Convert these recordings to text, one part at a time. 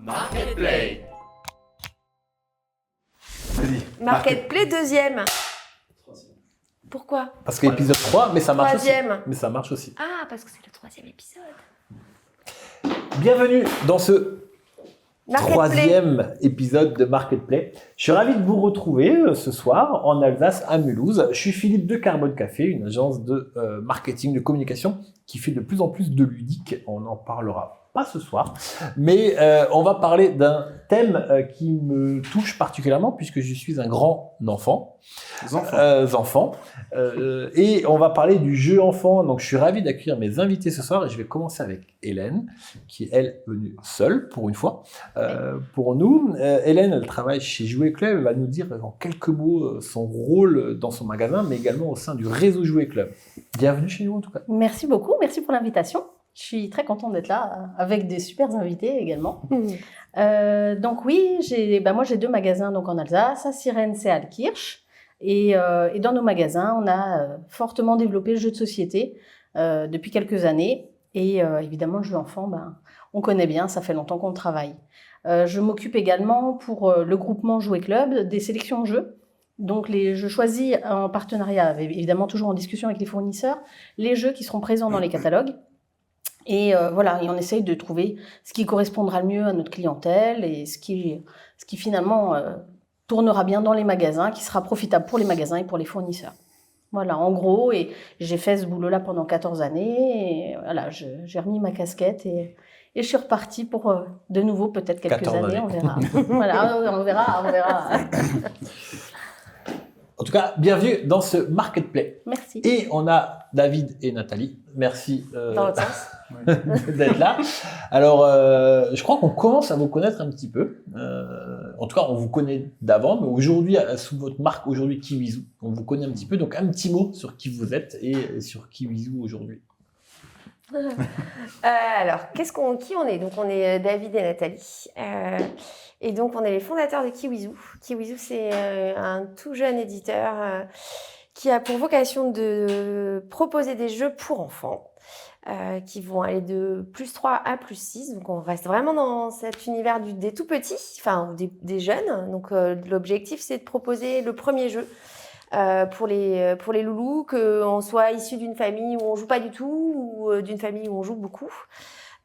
Marketplay. Marketplay deuxième. Pourquoi? Parce que l'épisode 3, mais ça marche aussi. Troisième. Mais ça marche aussi. Ah, parce que c'est le troisième épisode. Bienvenue dans ce Marketplay. troisième épisode de Marketplay. Je suis ravi de vous retrouver ce soir en Alsace, à Mulhouse. Je suis Philippe de Carbone Café, une agence de marketing, de communication qui fait de plus en plus de ludique. On en parlera pas ce soir, mais on va parler d'un thème qui me touche particulièrement puisque je suis un grand enfant. Et on va parler du jeu enfant. Donc je suis ravi d'accueillir mes invités ce soir et je vais commencer avec Hélène, qui est elle venue seule pour une fois pour nous. Hélène, elle travaille chez Jouet Club. Elle va nous dire en quelques mots son rôle dans son magasin, mais également au sein du réseau Jouet Club. Bienvenue chez nous en tout cas. Merci beaucoup, merci pour l'invitation. Je suis très contente d'être là avec des super invités également. Donc oui, moi j'ai 2 magasins donc en Alsace, à Sirens et à Altkirch. Et dans nos magasins, on a fortement développé le jeu de société depuis quelques années. Et évidemment, le jeu enfant, on connaît bien, ça fait longtemps qu'on travaille. Je m'occupe également pour le groupement Jouet Club des sélections de jeux. Donc je choisis en partenariat, évidemment toujours en discussion avec les fournisseurs, les jeux qui seront présents dans les catalogues. Et voilà, et on essaye de trouver ce qui correspondra le mieux à notre clientèle et ce qui finalement tournera bien dans les magasins, qui sera profitable pour les magasins et pour les fournisseurs. Voilà, en gros, et j'ai fait ce boulot-là pendant 14 années, et voilà, j'ai remis ma casquette et je suis repartie pour de nouveau peut-être quelques années, on verra. Voilà, on verra. En tout cas, bienvenue dans ce Marketplay. Merci. Et on a David et Nathalie. Merci Dans l'autre sens. d'être là. Alors, je crois qu'on commence à vous connaître un petit peu. En tout cas, on vous connaît d'avant, mais aujourd'hui, sous votre marque aujourd'hui Kiwizu, on vous connaît un petit peu. Donc, un petit mot sur qui vous êtes et sur Kiwizu aujourd'hui. Alors, qui on est? Donc, on est David et Nathalie. Et donc, on est les fondateurs de Kiwizu. Kiwizu, c'est un tout jeune éditeur qui a pour vocation de proposer des jeux pour enfants qui vont aller de +3 à +6. Donc, on reste vraiment dans cet univers des tout petits, enfin, des jeunes. Donc, l'objectif, c'est de proposer le premier jeu pour les loulous, qu'on soit issu d'une famille où on joue pas du tout ou d'une famille où on joue beaucoup.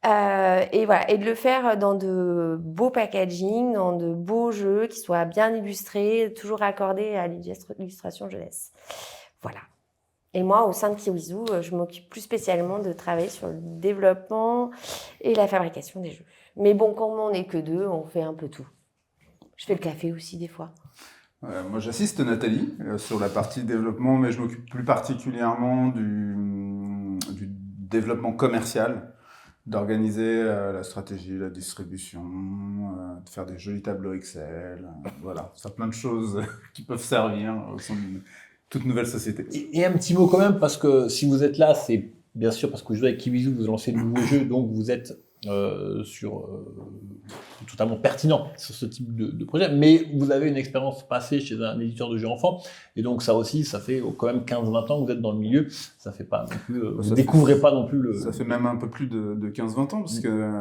Et voilà, et de le faire dans de beaux packaging, dans de beaux jeux qui soient bien illustrés, toujours accordés à l'illustration jeunesse. Voilà. Et moi, au sein de Kiwizu, je m'occupe plus spécialement de travailler sur le développement et la fabrication des jeux. Mais bon, comme on n'est que 2, on fait un peu tout. Je fais le café aussi des fois. Moi, j'assiste Nathalie sur la partie développement, mais je m'occupe plus particulièrement du développement commercial, d'organiser la stratégie, la distribution, de faire des jolis tableaux Excel, voilà, faire plein de choses qui peuvent servir au sein d'une toute nouvelle société. Et un petit mot quand même, parce que si vous êtes là, c'est bien sûr parce que vous jouez avec Kiwizu, vous lancez de nouveaux jeux, donc vous êtes totalement pertinent sur ce type de projet, mais vous avez une expérience passée chez un éditeur de jeux enfants, et donc ça aussi, ça fait quand même 15-20 ans que vous êtes dans le milieu, ça fait pas non plus, vous découvrez pas non plus le... Ça fait même un peu plus de 15-20 ans, parce que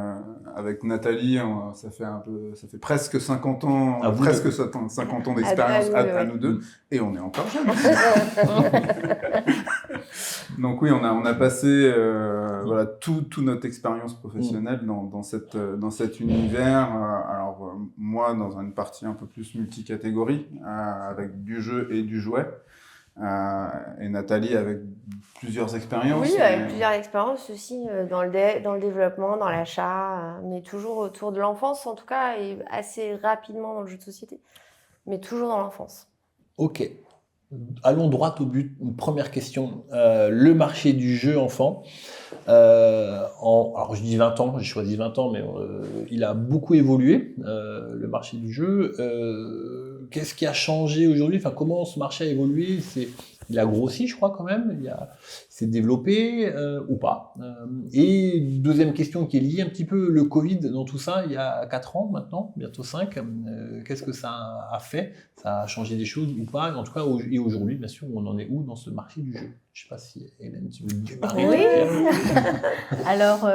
avec Nathalie, ça fait presque 50 ans, presque 50 ans d'expérience à nous deux, et on est encore jeunes. Donc oui, on a passé voilà toute notre expérience professionnelle dans cet univers. Alors moi, dans une partie un peu plus multicatégorie, avec du jeu et du jouet, et Nathalie avec plusieurs expériences. Oui, avec plusieurs expériences aussi dans le développement, dans l'achat, mais toujours autour de l'enfance en tout cas, et assez rapidement dans le jeu de société, mais toujours dans l'enfance. Ok. Allons droit au but. Une première question. Le marché du jeu enfant, alors je dis 20 ans, j'ai choisi 20 ans, mais il a beaucoup évolué, le marché du jeu. Qu'est-ce qui a changé aujourd'hui? Enfin, comment ce marché a évolué? Il a grossi, je crois, quand même. s'est développé ou pas. Et deuxième question qui est liée un petit peu le Covid dans tout ça, il y a 4 ans maintenant, bientôt 5. Qu'est-ce que ça a fait? Ça a changé des choses ou pas? En tout cas, et aujourd'hui, bien sûr, on en est où dans ce marché du jeu? Je ne sais pas si Hélène, tu veux démarrer. Oui. Alors,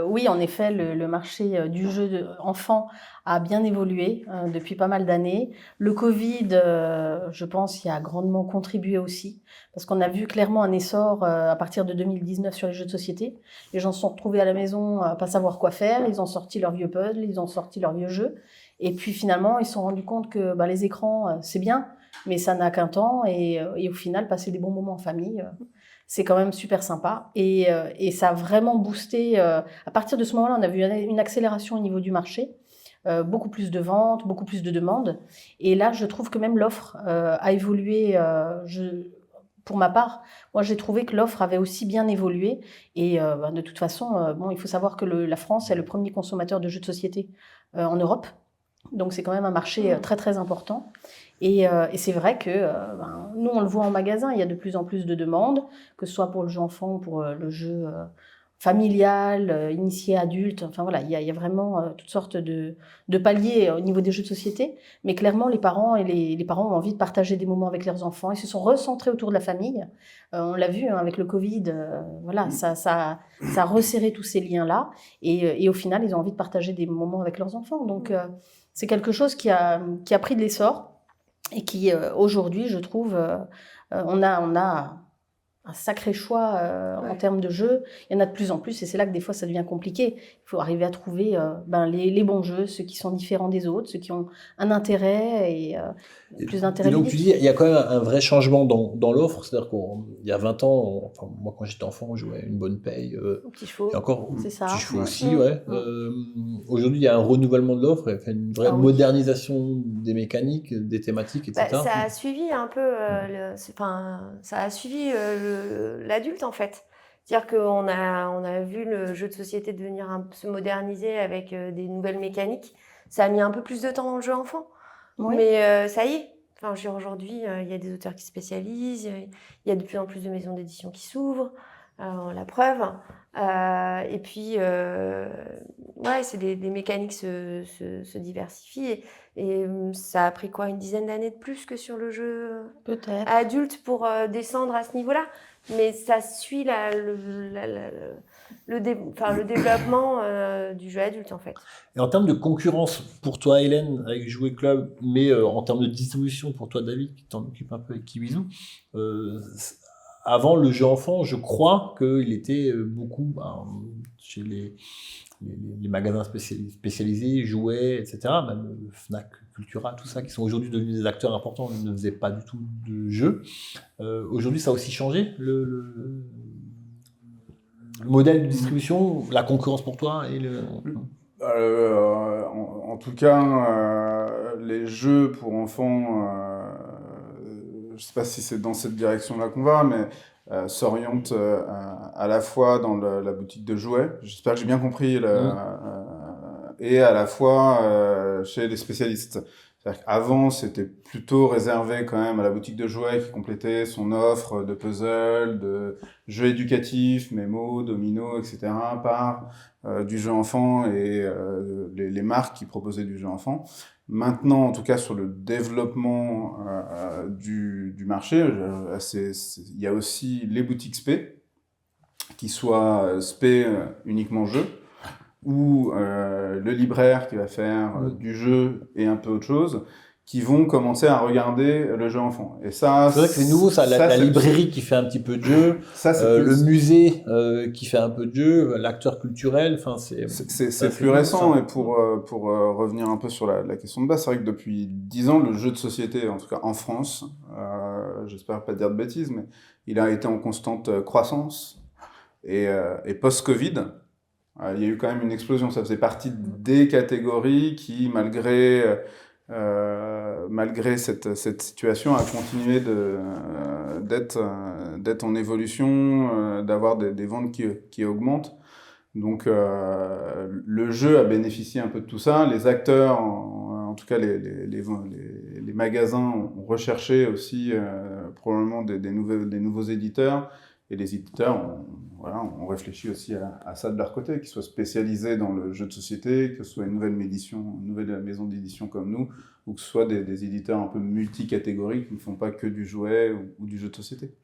oui, en effet, le marché du jeu enfant a bien évolué depuis pas mal d'années. Le Covid, je pense, y a grandement contribué aussi, parce qu'on a vu clairement un essor à partir de 2019 sur les jeux de société. Les gens se sont retrouvés à la maison à pas savoir quoi faire, ils ont sorti leurs vieux puzzles, ils ont sorti leurs vieux jeux, et puis finalement, ils se sont rendus compte que les écrans, c'est bien, mais ça n'a qu'un temps, et au final, passer des bons moments en famille, c'est quand même super sympa. Et ça a vraiment boosté. À partir de ce moment-là, on a vu une accélération au niveau du marché. Beaucoup plus de ventes, beaucoup plus de demandes. Et là, je trouve que même l'offre a évolué. Pour ma part, moi, j'ai trouvé que l'offre avait aussi bien évolué. Et de toute façon, il faut savoir que la France est le premier consommateur de jeux de société en Europe. Donc, c'est quand même un marché très, très important. Et c'est vrai que nous, on le voit en magasin, il y a de plus en plus de demandes, que ce soit pour le jeu enfant ou pour le jeu familial, initié adulte. Enfin voilà, il y a vraiment toutes sortes de paliers au niveau des jeux de société. Mais clairement, les parents et les parents ont envie de partager des moments avec leurs enfants. Ils se sont recentrés autour de la famille. On l'a vu avec le Covid. Voilà, ça a resserré tous ces liens-là. Et au final, ils ont envie de partager des moments avec leurs enfants. Donc, c'est quelque chose qui a pris de l'essor. Et qui, aujourd'hui, je trouve, on a un sacré choix en termes de jeux. Il y en a de plus en plus, et c'est là que des fois, ça devient compliqué. Il faut arriver à trouver les bons jeux, ceux qui sont différents des autres, ceux qui ont un intérêt et plus d'intérêt. Et donc, tu dis, il y a quand même un vrai changement dans l'offre. C'est-à-dire qu'il y a 20 ans, moi, quand j'étais enfant, je jouais à une bonne paye. Petit chevaux, et encore, c'est ça. Petit chevaux aussi, ouais. Aujourd'hui, il y a un renouvellement de l'offre, une vraie modernisation des mécaniques, des thématiques, etc. Ça a suivi un peu, ça a suivi l'adulte en fait. C'est-à-dire qu'on a vu le jeu de société se moderniser avec des nouvelles mécaniques. Ça a mis un peu plus de temps dans le jeu enfant. Oui. Mais ça y est. Enfin, aujourd'hui, il y a des auteurs qui se spécialisent. Il y a de plus en plus de maisons d'édition qui s'ouvrent. La preuve. Et puis, c'est des mécaniques se diversifient. Et ça a pris quoi, une dizaine d'années de plus que sur le jeu adulte pour descendre à ce niveau-là. Mais ça suit le développement du jeu adulte, en fait. Et en termes de concurrence, pour toi, Hélène, avec Jouet Club, mais en termes de distribution, pour toi, David, qui t'en occupe un peu avec Kiwizu, avant le jeu enfant, je crois qu'il était beaucoup chez les magasins spécialisés, jouets, etc., même Fnac, Cultura, tout ça, qui sont aujourd'hui devenus des acteurs importants, ne faisaient pas du tout de jeux. Aujourd'hui, ça a aussi changé, le modèle de distribution, la concurrence pour toi et en tout cas, les jeux pour enfants, je ne sais pas si c'est dans cette direction-là qu'on va, mais s'orientent à la fois dans la boutique de jouets, j'espère que j'ai bien compris, et à la fois chez les spécialistes. C'est-à-dire qu'avant, c'était plutôt réservé quand même à la boutique de jouets qui complétait son offre de puzzles, de jeux éducatifs, mémo, domino, etc., par du jeu enfant et les marques qui proposaient du jeu enfant. Maintenant, en tout cas, sur le développement du marché, il y a aussi les boutiques spé, qui soient spé uniquement jeu, ou le libraire qui va faire du jeu et un peu autre chose, qui vont commencer à regarder le jeu enfant. Et ça, c'est vrai que c'est nouveau, la librairie qui fait un petit peu de jeu, le musée qui fait un peu de jeu, l'acteur culturel, enfin c'est plus récent. Et pour revenir un peu sur la question de base, c'est vrai que depuis 10 ans, le jeu de société, en tout cas en France, j'espère pas dire de bêtises, mais il a été en constante croissance. Et post-Covid, il y a eu quand même une explosion. Ça faisait partie des catégories qui, malgré cette situation, a continué d'être en évolution, d'avoir des ventes qui augmentent. Donc le jeu a bénéficié un peu de tout ça. Les acteurs, en tout cas les magasins, ont recherché aussi probablement des nouveaux éditeurs. Et les éditeurs, on réfléchit aussi à ça de leur côté, qu'ils soient spécialisés dans le jeu de société, que ce soit une nouvelle maison d'édition comme nous, ou que ce soit des éditeurs un peu multicatégories qui ne font pas que du jouet ou du jeu de société.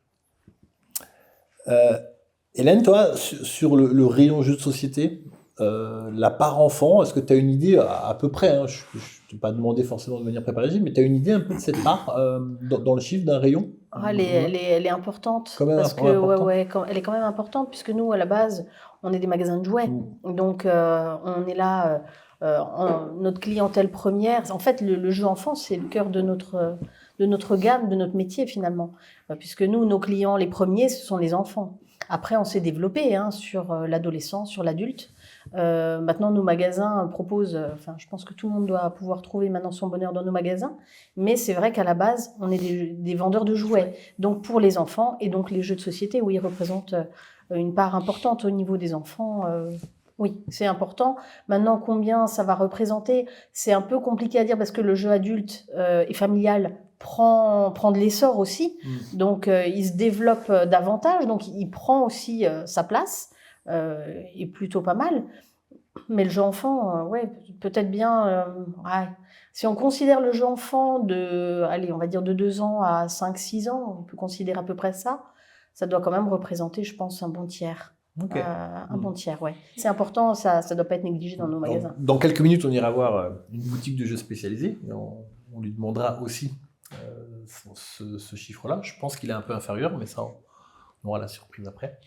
Hélène, toi, sur le rayon jeu de société, la part enfant, est-ce que tu as une idée à peu près, hein, je ne t'ai pas demandé forcément de manière préparée, mais tu as une idée un peu de cette part dans le chiffre d'un rayon? Elle est importante. Quand même parce que important. elle est quand même importante, puisque nous, à la base, on est des magasins de jouets. Donc, on est là, notre clientèle première. En fait, le jeu enfant, c'est le cœur de notre gamme, de notre métier, finalement. Puisque nous, nos clients, les premiers, ce sont les enfants. Après, on s'est développé sur l'adolescent, sur l'adulte. Maintenant, nos magasins proposent, je pense que tout le monde doit pouvoir trouver maintenant son bonheur dans nos magasins, mais c'est vrai qu'à la base, on est des vendeurs de jouets, donc pour les enfants, et donc les jeux de société, oui, représentent une part importante au niveau des enfants. Oui, c'est important. Maintenant, combien ça va représenter, c'est un peu compliqué à dire parce que le jeu adulte et familial prend de l'essor aussi, donc il se développe davantage, donc il prend aussi sa place. Et plutôt pas mal. Mais le jeu enfant, peut-être bien... Si on considère le jeu enfant on va dire de 2 ans à 5-6 ans, on peut considérer à peu près ça, ça doit quand même représenter, je pense, un bon tiers. Okay. Un bon tiers, ouais. C'est important, ça ne doit pas être négligé dans nos magasins. Dans quelques minutes, on ira voir une boutique de jeux spécialisés. On lui demandera aussi ce chiffre-là. Je pense qu'il est un peu inférieur, mais ça... On aura la surprise après.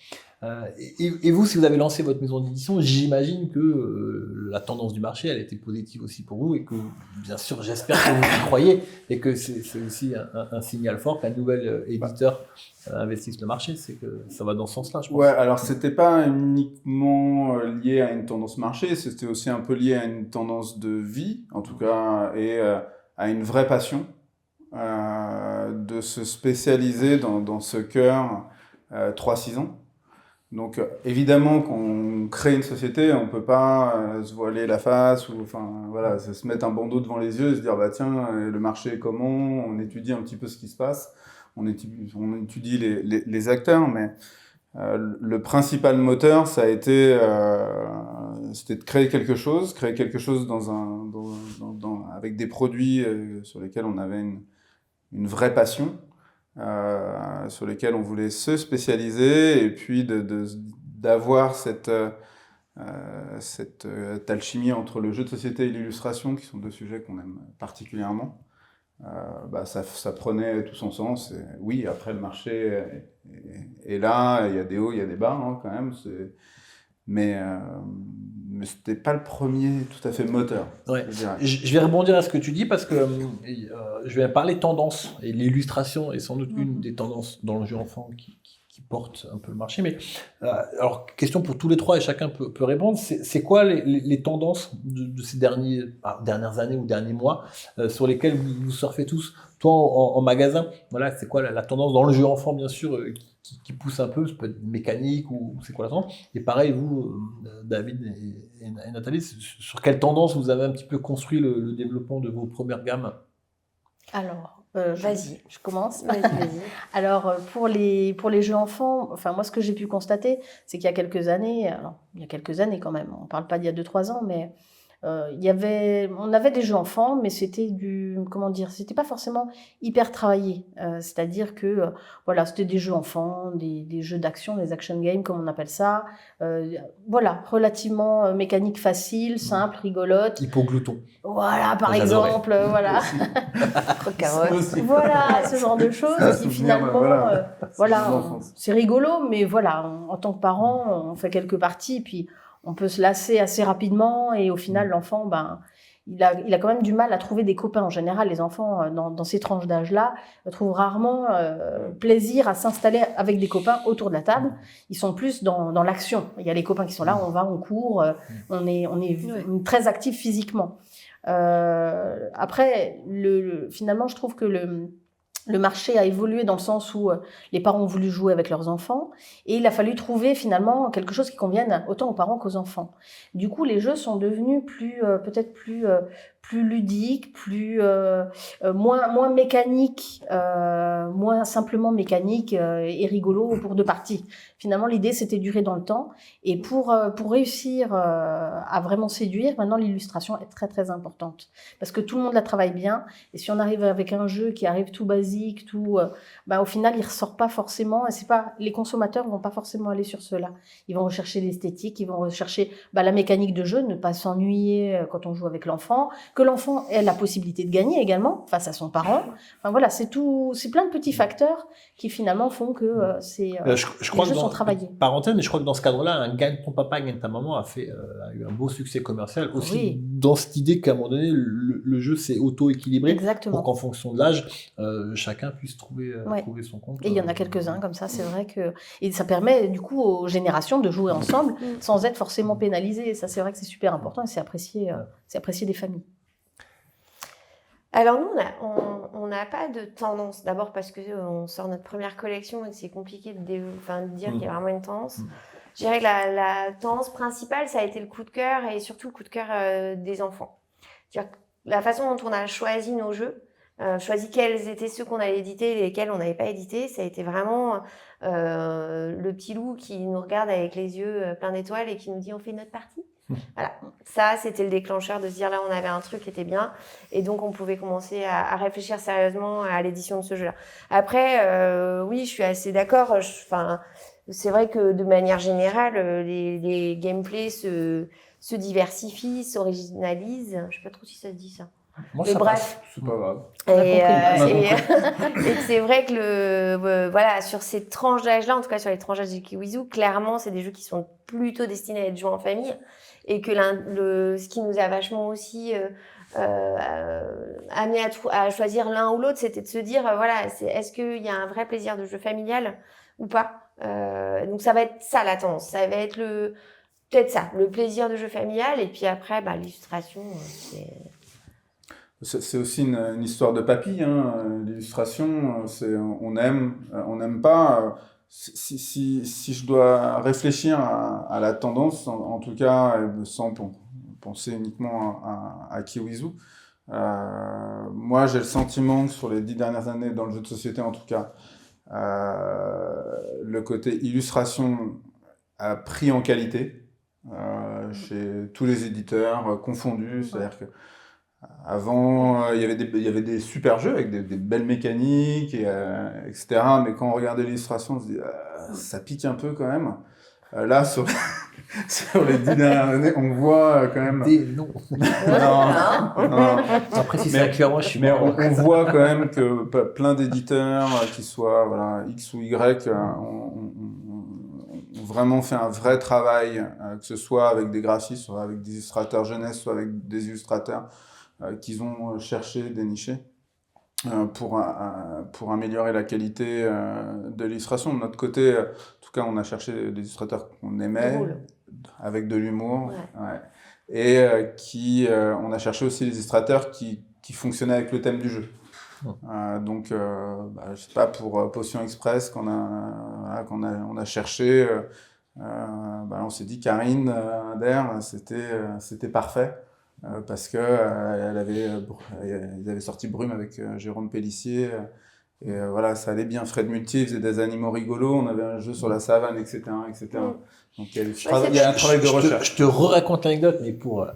Et vous, si vous avez lancé votre maison d'édition, j'imagine que la tendance du marché, elle était positive aussi pour vous et que, bien sûr, j'espère que vous y croyez et que c'est aussi un signal fort qu'un nouvel éditeur investisse le marché. C'est que ça va dans ce sens-là, je pense. Ouais, alors c'était pas uniquement lié à une tendance marché, c'était aussi un peu lié à une tendance de vie, en tout cas, et à une vraie passion de se spécialiser dans ce cœur 3-6 ans. Donc évidemment qu'on crée une société, on peut pas se voiler la face ou se mettre un bandeau devant les yeux et se dire tiens, le marché est comment, on étudie un petit peu ce qui se passe, on étudie les acteurs, mais le principal moteur, ça a été c'était de créer quelque chose avec des produits sur lesquels on avait une vraie passion. Sur lesquels on voulait se spécialiser et puis d'avoir cette alchimie entre le jeu de société et l'illustration, qui sont 2 sujets qu'on aime particulièrement. Ça prenait tout son sens. Et oui, après le marché est là, il y a des hauts, il y a des bas quand même. Mais c'était pas le premier tout à fait moteur. Ouais. Je vais rebondir à ce que tu dis parce que je vais parler tendance et l'illustration est sans doute une des tendances dans le jeu enfant qui porte un peu le marché. Mais alors, question pour tous les trois et chacun peut répondre. C'est quoi les tendances de ces dernières années ou derniers mois sur lesquelles vous surfez tous? Toi, en magasin, voilà, c'est quoi la tendance dans le jeu enfant, bien sûr, qui pousse un peu, ça peut être mécanique ou c'est quoi la tendance? Et pareil, vous, David et Nathalie, sur quelle tendance vous avez un petit peu construit le développement de vos premières gammes? Alors, vas-y, je commence. Vas-y. Alors, pour les jeux enfants, moi, ce que j'ai pu constater, c'est qu'il y a quelques années, quand même, on ne parle pas d'il y a 2-3 ans, mais on avait des jeux enfants, mais c'était c'était pas forcément hyper travaillé. C'est-à-dire que, c'était des jeux enfants, des jeux d'action, des action games, comme on appelle ça. Relativement mécanique facile, simple, rigolote. Hypoglouton. Voilà, par exemple, voilà. Voilà, ce genre de choses. Qui finalement, c'est rigolo, mais en tant que parent, on fait quelques parties, puis on peut se lasser assez rapidement et au final, l'enfant, il a quand même du mal à trouver des copains. En général, les enfants, dans ces tranches d'âge-là, trouvent rarement plaisir à s'installer avec des copains autour de la table. Ils sont plus dans l'action. Il y a les copains qui sont là, on va, on court, on est très actifs physiquement. Après, finalement, je trouve que le marché a évolué dans le sens où les parents ont voulu jouer avec leurs enfants et il a fallu trouver finalement quelque chose qui convienne autant aux parents qu'aux enfants. Du coup, les jeux sont devenus peut-être plus ludique, moins mécanique, moins simplement mécanique et rigolo pour 2 parties. Finalement, l'idée, c'était durer dans le temps. Et pour réussir à vraiment séduire, maintenant, l'illustration est très, très importante. Parce que tout le monde la travaille bien. Et si on arrive avec un jeu qui arrive tout basique, au final, il ressort pas forcément. Et les consommateurs vont pas forcément aller sur cela. Ils vont rechercher l'esthétique, ils vont rechercher la mécanique de jeu, ne pas s'ennuyer quand on joue avec l'enfant, que l'enfant ait la possibilité de gagner également face à son parent. Enfin voilà, c'est plein de petits facteurs qui finalement font que je crois les jeux que sont travaillés. Parenthèse, mais je crois que dans ce cadre-là, un Gagne ton papa, gagne ta maman a eu un beau succès commercial aussi, Oui. dans cette idée qu'à un moment donné, le jeu s'est auto-équilibré. Exactement. Pour qu'en fonction de l'âge, chacun puisse trouver son compte. Et il y en a quelques-uns comme ça, c'est vrai que et ça permet du coup aux générations de jouer ensemble sans être forcément pénalisées. Et ça, c'est vrai que c'est super important et c'est apprécié des familles. Alors nous, on n'a pas de tendance. D'abord parce qu'on sort notre première collection et que c'est compliqué de dire qu'il y a vraiment une tendance. Je dirais que la tendance principale, ça a été le coup de cœur et surtout le coup de cœur des enfants. C'est-à-dire que la façon dont on a choisi nos jeux, choisi quels étaient ceux qu'on allait éditer et lesquels on n'avait pas édité, ça a été vraiment le petit loup qui nous regarde avec les yeux pleins d'étoiles et qui nous dit on fait notre partie. Voilà, ça c'était le déclencheur de se dire là on avait un truc qui était bien et donc on pouvait commencer à réfléchir sérieusement à l'édition de ce jeu-là. Après, oui, je suis assez d'accord. C'est vrai que de manière générale, les gameplays se diversifient, s'originalisent. Je sais pas trop si ça se dit ça. Moi, Mais ça bref. passe, c'est pas grave. Et que c'est vrai que sur ces tranches d'âge-là, en tout cas sur les tranches d'âge de Kiwizu, clairement, c'est des jeux qui sont plutôt destinés à être joués en famille. Et que ce qui nous a vachement aussi amené à choisir l'un ou l'autre, c'était de se dire, est-ce qu'il y a un vrai plaisir de jeu familial ou pas. Donc ça va être ça la tendance. Ça va être peut-être ça, le plaisir de jeu familial. Et puis après, l'illustration, c'est aussi une histoire de papy, hein. L'illustration, on n'aime pas. Si je dois réfléchir à la tendance, en tout cas, sans penser uniquement à Kiwizu, moi j'ai le sentiment que sur les 10 dernières années, dans le jeu de société en tout cas, le côté illustration a pris en qualité chez tous les éditeurs confondus, c'est-à-dire que avant, il y avait des super jeux avec des belles mécaniques, etc. Mais quand on regardait l'illustration, on se dit ça pique un peu quand même. Là, sur les 10 dernières années, on voit quand même... Non. non. Après, si c'est accurant, je suis Mais on voit quand même que plein d'éditeurs, qu'ils soient X ou Y, ont vraiment fait un vrai travail, que ce soit avec des graphistes, soit avec des illustrateurs jeunesse, soit avec des illustrateurs qu'ils ont cherché, déniché, pour améliorer la qualité de l'illustration. De notre côté, en tout cas, on a cherché des illustrateurs qu'on aimait, avec de l'humour, et on a cherché aussi des illustrateurs qui fonctionnaient avec le thème du jeu. Donc, je sais pas, pour Potion Express qu'on a cherché, on s'est dit Karine Ader, c'était parfait. Parce que ils avaient sorti Brume avec Jérôme Pellissier, et ça allait bien. Fred Multier faisait des animaux rigolos, on avait un jeu sur la savane, etc. Donc il y a un travail de recherche. Je te raconte l'anecdote, mais pour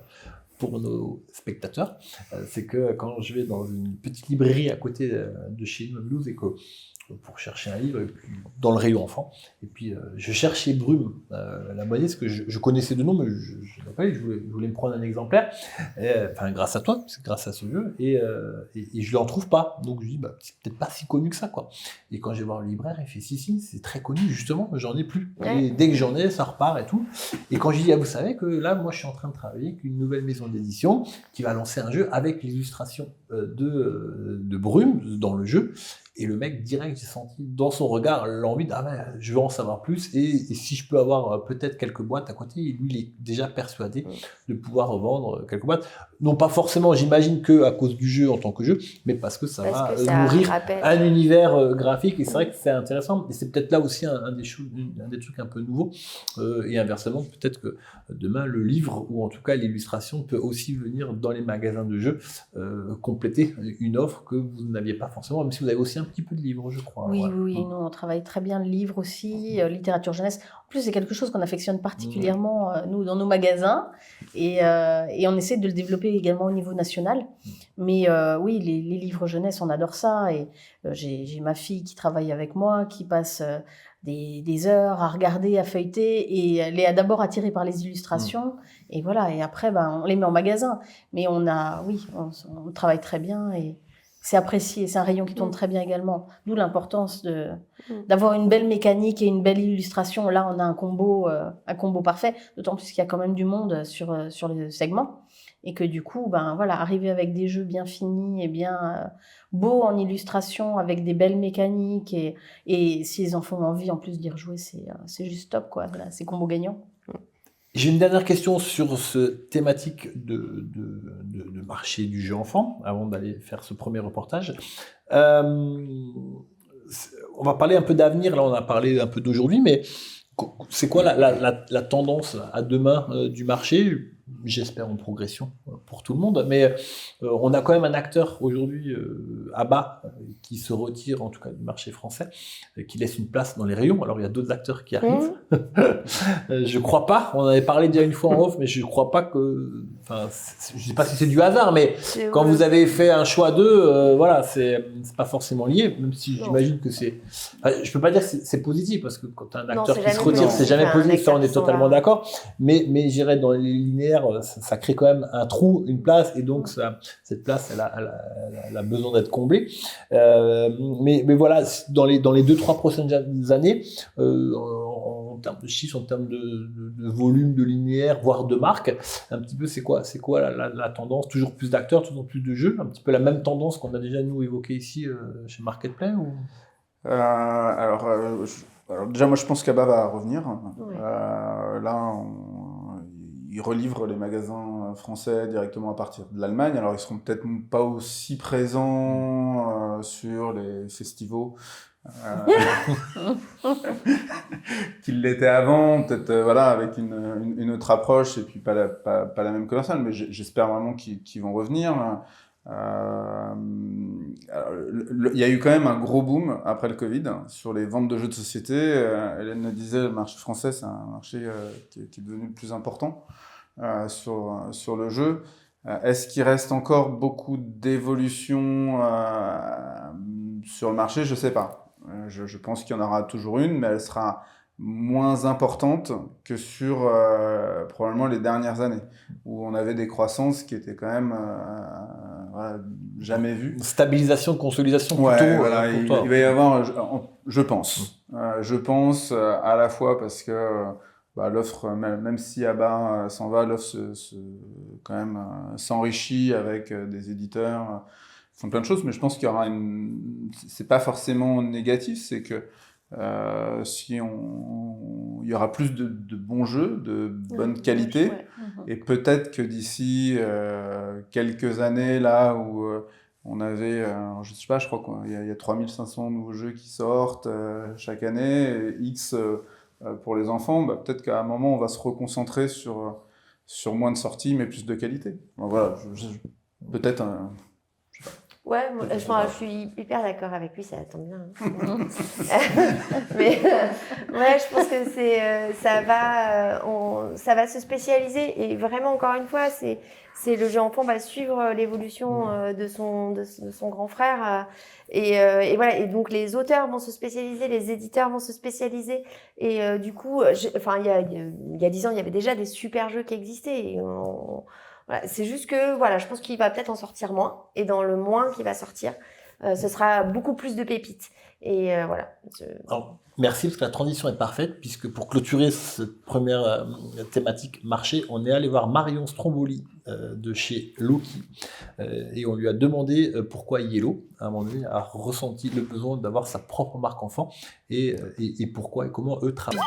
nos spectateurs, c'est que quand je vais dans une petite librairie à côté de chez nous à Mulhouse, et que pour chercher un livre, et puis dans le rayon enfant, et puis je cherchais Brume, la moitié, parce que je connaissais de nom, mais je voulais me prendre un exemplaire, grâce à toi, c'est grâce à ce jeu, et je l'en trouve pas, donc je dis c'est peut-être pas si connu que ça, quoi. Et quand je vais voir le libraire, il fait si, c'est très connu, justement, j'en ai plus, et dès que j'en ai, ça repart et tout. Et quand je dis vous savez que là, moi je suis en train de travailler avec une nouvelle maison d'édition qui va lancer un jeu avec l'illustration de Brume dans le jeu. Et le mec, direct, j'ai senti dans son regard l'envie de « Ah ouais, je veux en savoir plus et si je peux avoir peut-être quelques boîtes à côté », lui, il est déjà persuadé de pouvoir revendre quelques boîtes. Non pas forcément, j'imagine, qu'à cause du jeu en tant que jeu, mais parce que ça va nourrir un univers graphique. Et c'est vrai que c'est intéressant. Et c'est peut-être là aussi un des trucs un peu nouveaux. Et inversement, peut-être que demain, le livre, ou en tout cas l'illustration, peut aussi venir dans les magasins de jeux compléter une offre que vous n'aviez pas forcément, même si vous avez aussi un petit peu de livres, je crois. Oui, nous, on travaille très bien le livre aussi, littérature jeunesse. En plus, c'est quelque chose qu'on affectionne particulièrement, nous, dans nos magasins. Et on essaie de le développer également au niveau national. Mais oui, les livres jeunesse, on adore ça. Et j'ai ma fille qui travaille avec moi, qui passe des heures à regarder, à feuilleter. Et elle est d'abord attirée par les illustrations. Et voilà, et après, on les met en magasin. Mais on travaille très bien et c'est apprécié. C'est un rayon qui tourne très bien également. D'où l'importance d'avoir une belle mécanique et une belle illustration. Là, on a un combo parfait. D'autant plus qu'il y a quand même du monde sur le segment. Et que du coup, arriver avec des jeux bien finis et bien beaux en illustration, avec des belles mécaniques. Et si les enfants ont envie en plus d'y rejouer, c'est juste top, quoi. Voilà, c'est combo gagnant. J'ai une dernière question sur ce thématique de marché du jeu enfant, avant d'aller faire ce premier reportage. On va parler un peu d'avenir, là on a parlé un peu d'aujourd'hui, mais c'est quoi la tendance à demain du marché ? J'espère en progression pour tout le monde, mais on a quand même un acteur aujourd'hui, ABBA, qui se retire en tout cas du marché français, qui laisse une place dans les rayons. Alors il y a d'autres acteurs qui arrivent. Je crois pas, on en avait parlé déjà une fois en off, mais je crois pas que, je sais pas si c'est du hasard, mais quand vous avez fait un choix d'eux, voilà, c'est pas forcément lié, même si j'imagine que c'est, je peux pas dire que c'est positif, parce que quand un acteur qui se retire, c'est jamais positif, ça on est totalement d'accord, mais j'irais dans les linéaires, ça crée quand même un trou, une place, et donc cette place, elle a besoin d'être comblée. Mais voilà, dans les 2-3 prochaines années, en termes de chiffres, en termes de volume, de linéaire, voire de marque, un petit peu c'est quoi la tendance? Toujours plus d'acteurs, toujours plus de jeux, un petit peu la même tendance qu'on a déjà nous évoqué ici chez Marketplay ou... Alors déjà, moi je pense qu'ABBA va revenir. Là, ils relivrent les magasins français directement à partir de l'Allemagne. Alors ils seront peut-être pas aussi présents sur les festivals qu'ils l'étaient avant, peut-être avec une autre approche et puis pas la même commerciale, mais j'espère vraiment qu'ils vont revenir. Il y a eu quand même un gros boom après le Covid sur les ventes de jeux de société. Hélène le disait, le marché français, c'est un marché qui est devenu le plus important sur le jeu. Est-ce qu'il reste encore beaucoup d'évolution sur le marché? Je sais pas. Je pense qu'il y en aura toujours une, mais elle sera moins importante que sur probablement les dernières années, où on avait des croissances qui étaient quand même jamais vues. Stabilisation, consolidation plutôt. Voilà, il va y avoir, je pense. Je pense à la fois parce que l'offre, même si ABBA s'en va, l'offre quand même s'enrichit avec des éditeurs qui font plein de choses, mais je pense qu'il y aura c'est pas forcément négatif, c'est que il y aura plus de bons jeux, de bonne qualité, et peut-être que d'ici quelques années, là où on avait, je sais pas, je crois qu'il y a 3500 nouveaux jeux qui sortent chaque année, et X pour les enfants, peut-être qu'à un moment on va se reconcentrer sur moins de sorties, mais plus de qualité. Voilà, peut-être je sais pas. Ouais, je suis hyper d'accord avec lui, ça tombe bien. Mais je pense que ça va se spécialiser, et vraiment, encore une fois, c'est le jeu enfant va suivre l'évolution de son grand frère, et voilà, et donc les auteurs vont se spécialiser, les éditeurs vont se spécialiser, et du coup, il y a 10 ans, il y avait déjà des super jeux qui existaient, et voilà, c'est juste que je pense qu'il va peut-être en sortir moins, et dans le moins qu'il va sortir, ce sera beaucoup plus de pépites. Et voilà. Alors, merci parce que la transition est parfaite puisque pour clôturer cette première thématique marché, on est allé voir Marion Stromboli de chez Loki et on lui a demandé pourquoi Yellow, à un moment donné, a ressenti le besoin d'avoir sa propre marque enfant et pourquoi et comment eux travaillent.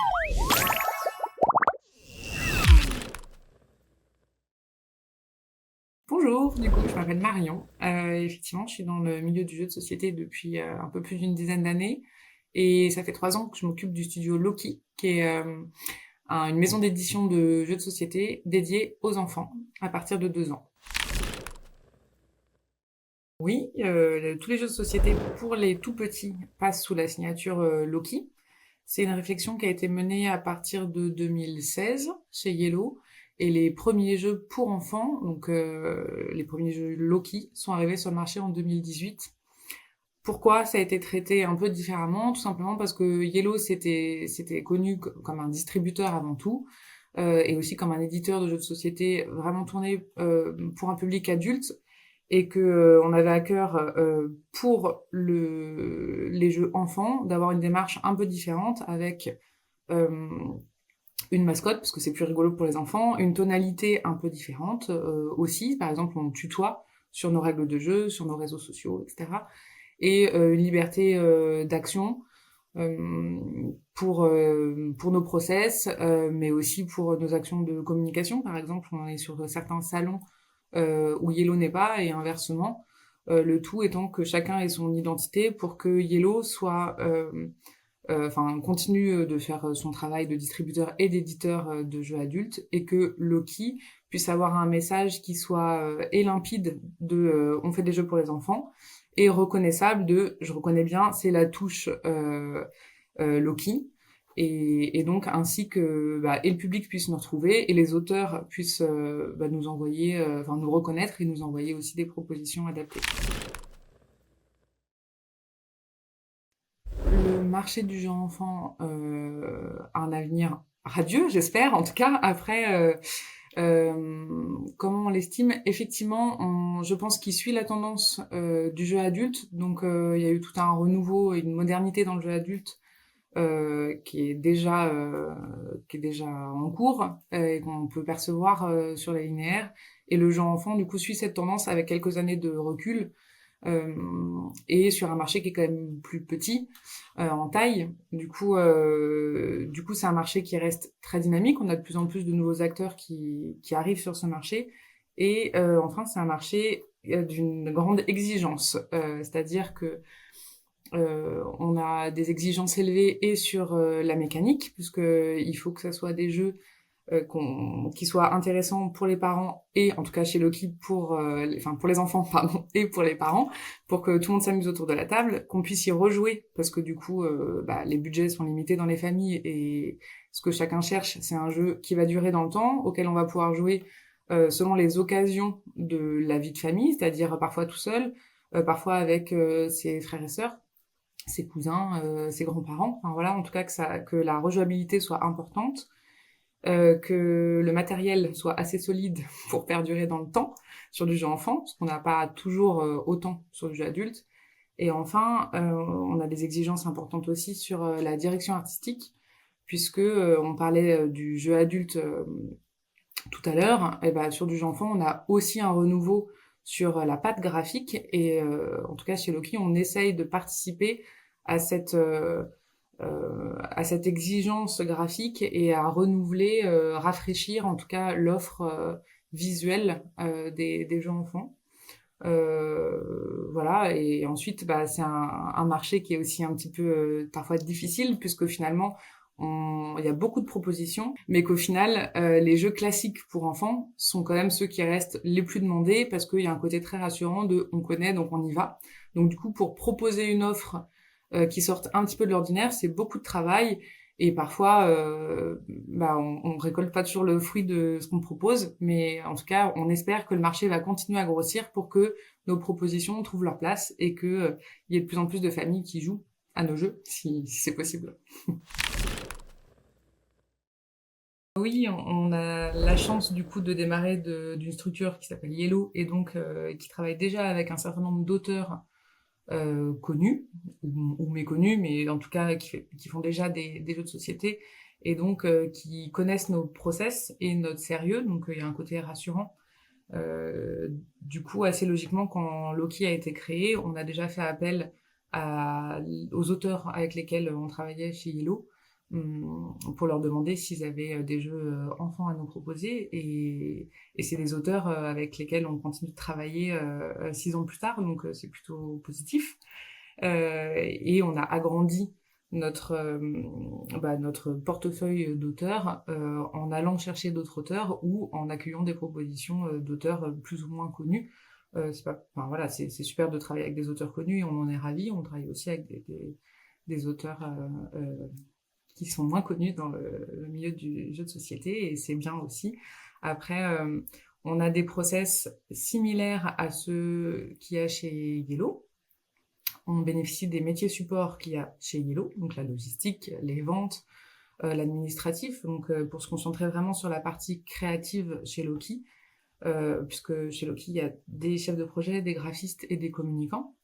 Bonjour, du coup, je m'appelle Marion. Effectivement, je suis dans le milieu du jeu de société depuis un peu plus d'une dizaine d'années. Et ça fait 3 ans que je m'occupe du studio Loki, qui est une maison d'édition de jeux de société dédiée aux enfants à partir de 2 ans. Oui, tous les jeux de société pour les tout petits passent sous la signature Loki. C'est une réflexion qui a été menée à partir de 2016 chez Yellow. Et les premiers jeux pour enfants, donc les premiers jeux Loki, sont arrivés sur le marché en 2018. Pourquoi ça a été traité un peu différemment? Tout simplement parce que Yellow, c'était connu comme un distributeur avant tout, et aussi comme un éditeur de jeux de société vraiment tourné pour un public adulte, et que on avait à cœur pour les jeux enfants d'avoir une démarche un peu différente avec une mascotte, parce que c'est plus rigolo pour les enfants, une tonalité un peu différente aussi. Par exemple, on tutoie sur nos règles de jeu, sur nos réseaux sociaux, etc. Et une liberté d'action pour nos process, mais aussi pour nos actions de communication. Par exemple, on est sur certains salons où Yellow n'est pas, et inversement. Le tout étant que chacun ait son identité pour que Yellow soit... continue de faire son travail de distributeur et d'éditeur de jeux adultes, et que Loki puisse avoir un message qui soit et limpide de on fait des jeux pour les enfants, et reconnaissable de je reconnais bien, c'est la touche Loki, et donc ainsi que et le public puisse nous retrouver et les auteurs puissent nous envoyer, nous reconnaître et nous envoyer aussi des propositions adaptées. Le marché du jeu enfant a un avenir radieux, j'espère. En tout cas, après, comment on l'estime? Effectivement, je pense qu'il suit la tendance du jeu adulte. Donc, il y a eu tout un renouveau et une modernité dans le jeu adulte qui est déjà en cours et qu'on peut percevoir sur les linéaires. Et le jeu enfant, du coup, suit cette tendance avec quelques années de recul. Et sur un marché qui est quand même plus petit en taille. Du coup, c'est un marché qui reste très dynamique. On a de plus en plus de nouveaux acteurs qui arrivent sur ce marché. Et enfin, c'est un marché d'une grande exigence. C'est-à-dire que on a des exigences élevées et sur la mécanique, puisque il faut que ça soit des jeux qui soit intéressant pour les parents, et en tout cas chez Loki pour les enfants pardon, et pour les parents, pour que tout le monde s'amuse autour de la table, qu'on puisse y rejouer, parce que du coup les budgets sont limités dans les familles, et ce que chacun cherche, c'est un jeu qui va durer dans le temps, auquel on va pouvoir jouer selon les occasions de la vie de famille, c'est-à-dire parfois tout seul, parfois avec ses frères et sœurs, ses cousins, ses grands-parents, enfin voilà, en tout cas que la rejouabilité soit importante, que le matériel soit assez solide pour perdurer dans le temps sur du jeu enfant, parce qu'on n'a pas toujours autant sur du jeu adulte. Et enfin, on a des exigences importantes aussi sur la direction artistique, puisque on parlait du jeu adulte tout à l'heure, et sur du jeu enfant, on a aussi un renouveau sur la patte graphique, et en tout cas chez Loki, on essaye de participer à cette exigence graphique et à renouveler, rafraîchir en tout cas l'offre visuelle des jeux enfants. Voilà, et ensuite c'est un marché qui est aussi un petit peu parfois difficile, puisque finalement il y a beaucoup de propositions, mais qu'au final les jeux classiques pour enfants sont quand même ceux qui restent les plus demandés, parce qu'il y a un côté très rassurant de on connaît donc on y va. Donc du coup, pour proposer une offre qui sortent un petit peu de l'ordinaire, c'est beaucoup de travail, et parfois on récolte pas toujours le fruit de ce qu'on propose, mais en tout cas on espère que le marché va continuer à grossir pour que nos propositions trouvent leur place, et que il y ait de plus en plus de familles qui jouent à nos jeux, si c'est possible. Oui, on a la chance du coup de démarrer d'une structure qui s'appelle Yellow, et donc qui travaille déjà avec un certain nombre d'auteurs connus ou méconnus, mais en tout cas qui font déjà des jeux de société et donc qui connaissent nos process et notre sérieux. Donc il y a un côté rassurant. Du coup, assez logiquement, quand Loki a été créé, on a déjà fait appel aux auteurs avec lesquels on travaillait chez Yellow pour leur demander s'ils avaient des jeux enfants à nous proposer. Et c'est des auteurs avec lesquels on continue de travailler 6 ans plus tard, donc c'est plutôt positif. Et on a agrandi notre portefeuille d'auteurs en allant chercher d'autres auteurs ou en accueillant des propositions d'auteurs plus ou moins connus. C'est super de travailler avec des auteurs connus et on en est ravis. On travaille aussi avec des auteurs qui sont moins connus dans le milieu du jeu de société et c'est bien aussi. Après, on a des process similaires à ceux qu'il y a chez Yellow. On bénéficie des métiers support qu'il y a chez Yellow, donc la logistique, les ventes, l'administratif, donc pour se concentrer vraiment sur la partie créative chez Loki, puisque chez Loki, il y a des chefs de projet, des graphistes et des communicants.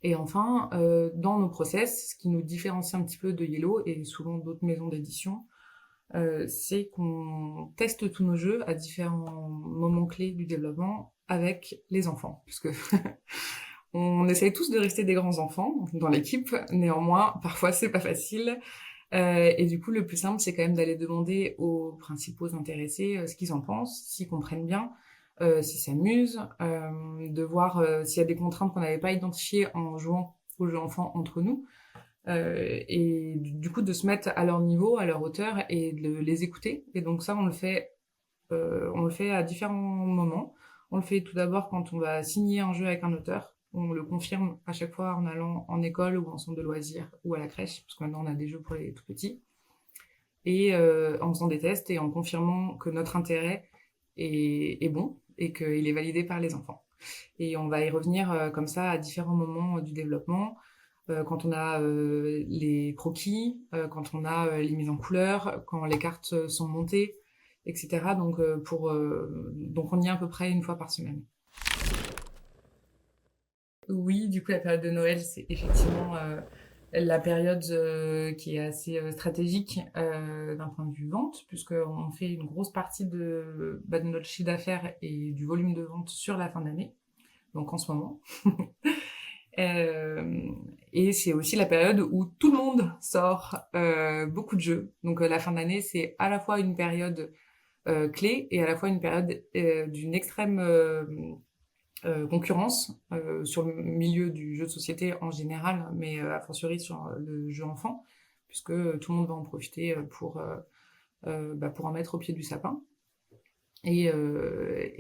Et enfin, dans nos process, ce qui nous différencie un petit peu de Yellow et souvent d'autres maisons d'édition, c'est qu'on teste tous nos jeux à différents moments clés du développement avec les enfants, puisque on essaye tous de rester des grands enfants dans l'équipe, néanmoins, parfois c'est pas facile. Et du coup, le plus simple, c'est quand même d'aller demander aux principaux intéressés ce qu'ils en pensent, s'ils comprennent bien, s'ils s'amusent, de voir s'il y a des contraintes qu'on n'avait pas identifiées en jouant aux jeux enfants entre nous. Et du coup, de se mettre à leur niveau, à leur hauteur et de les écouter. Et donc ça, on le fait à différents moments. On le fait tout d'abord quand on va signer un jeu avec un auteur. On le confirme à chaque fois en allant en école ou en centre de loisirs ou à la crèche, parce que maintenant on a des jeux pour les tout petits. Et en faisant des tests et en confirmant que notre intérêt est bon et qu'il est validé par les enfants. Et on va y revenir comme ça à différents moments du développement, quand on a les croquis, quand on a les mises en couleur, quand les cartes sont montées, etc. Donc on y est à peu près une fois par semaine. Oui, du coup, la période de Noël, c'est effectivement la période qui est assez stratégique d'un point de vue vente, puisqu'on fait une grosse partie de notre chiffre d'affaires et du volume de vente sur la fin d'année, donc en ce moment. Et c'est aussi la période où tout le monde sort beaucoup de jeux. Donc la fin d'année, c'est à la fois une période clé et à la fois une période d'une extrême concurrence sur le milieu du jeu de société en général, mais a fortiori sur le jeu enfant, puisque tout le monde va en profiter pour en mettre au pied du sapin. Et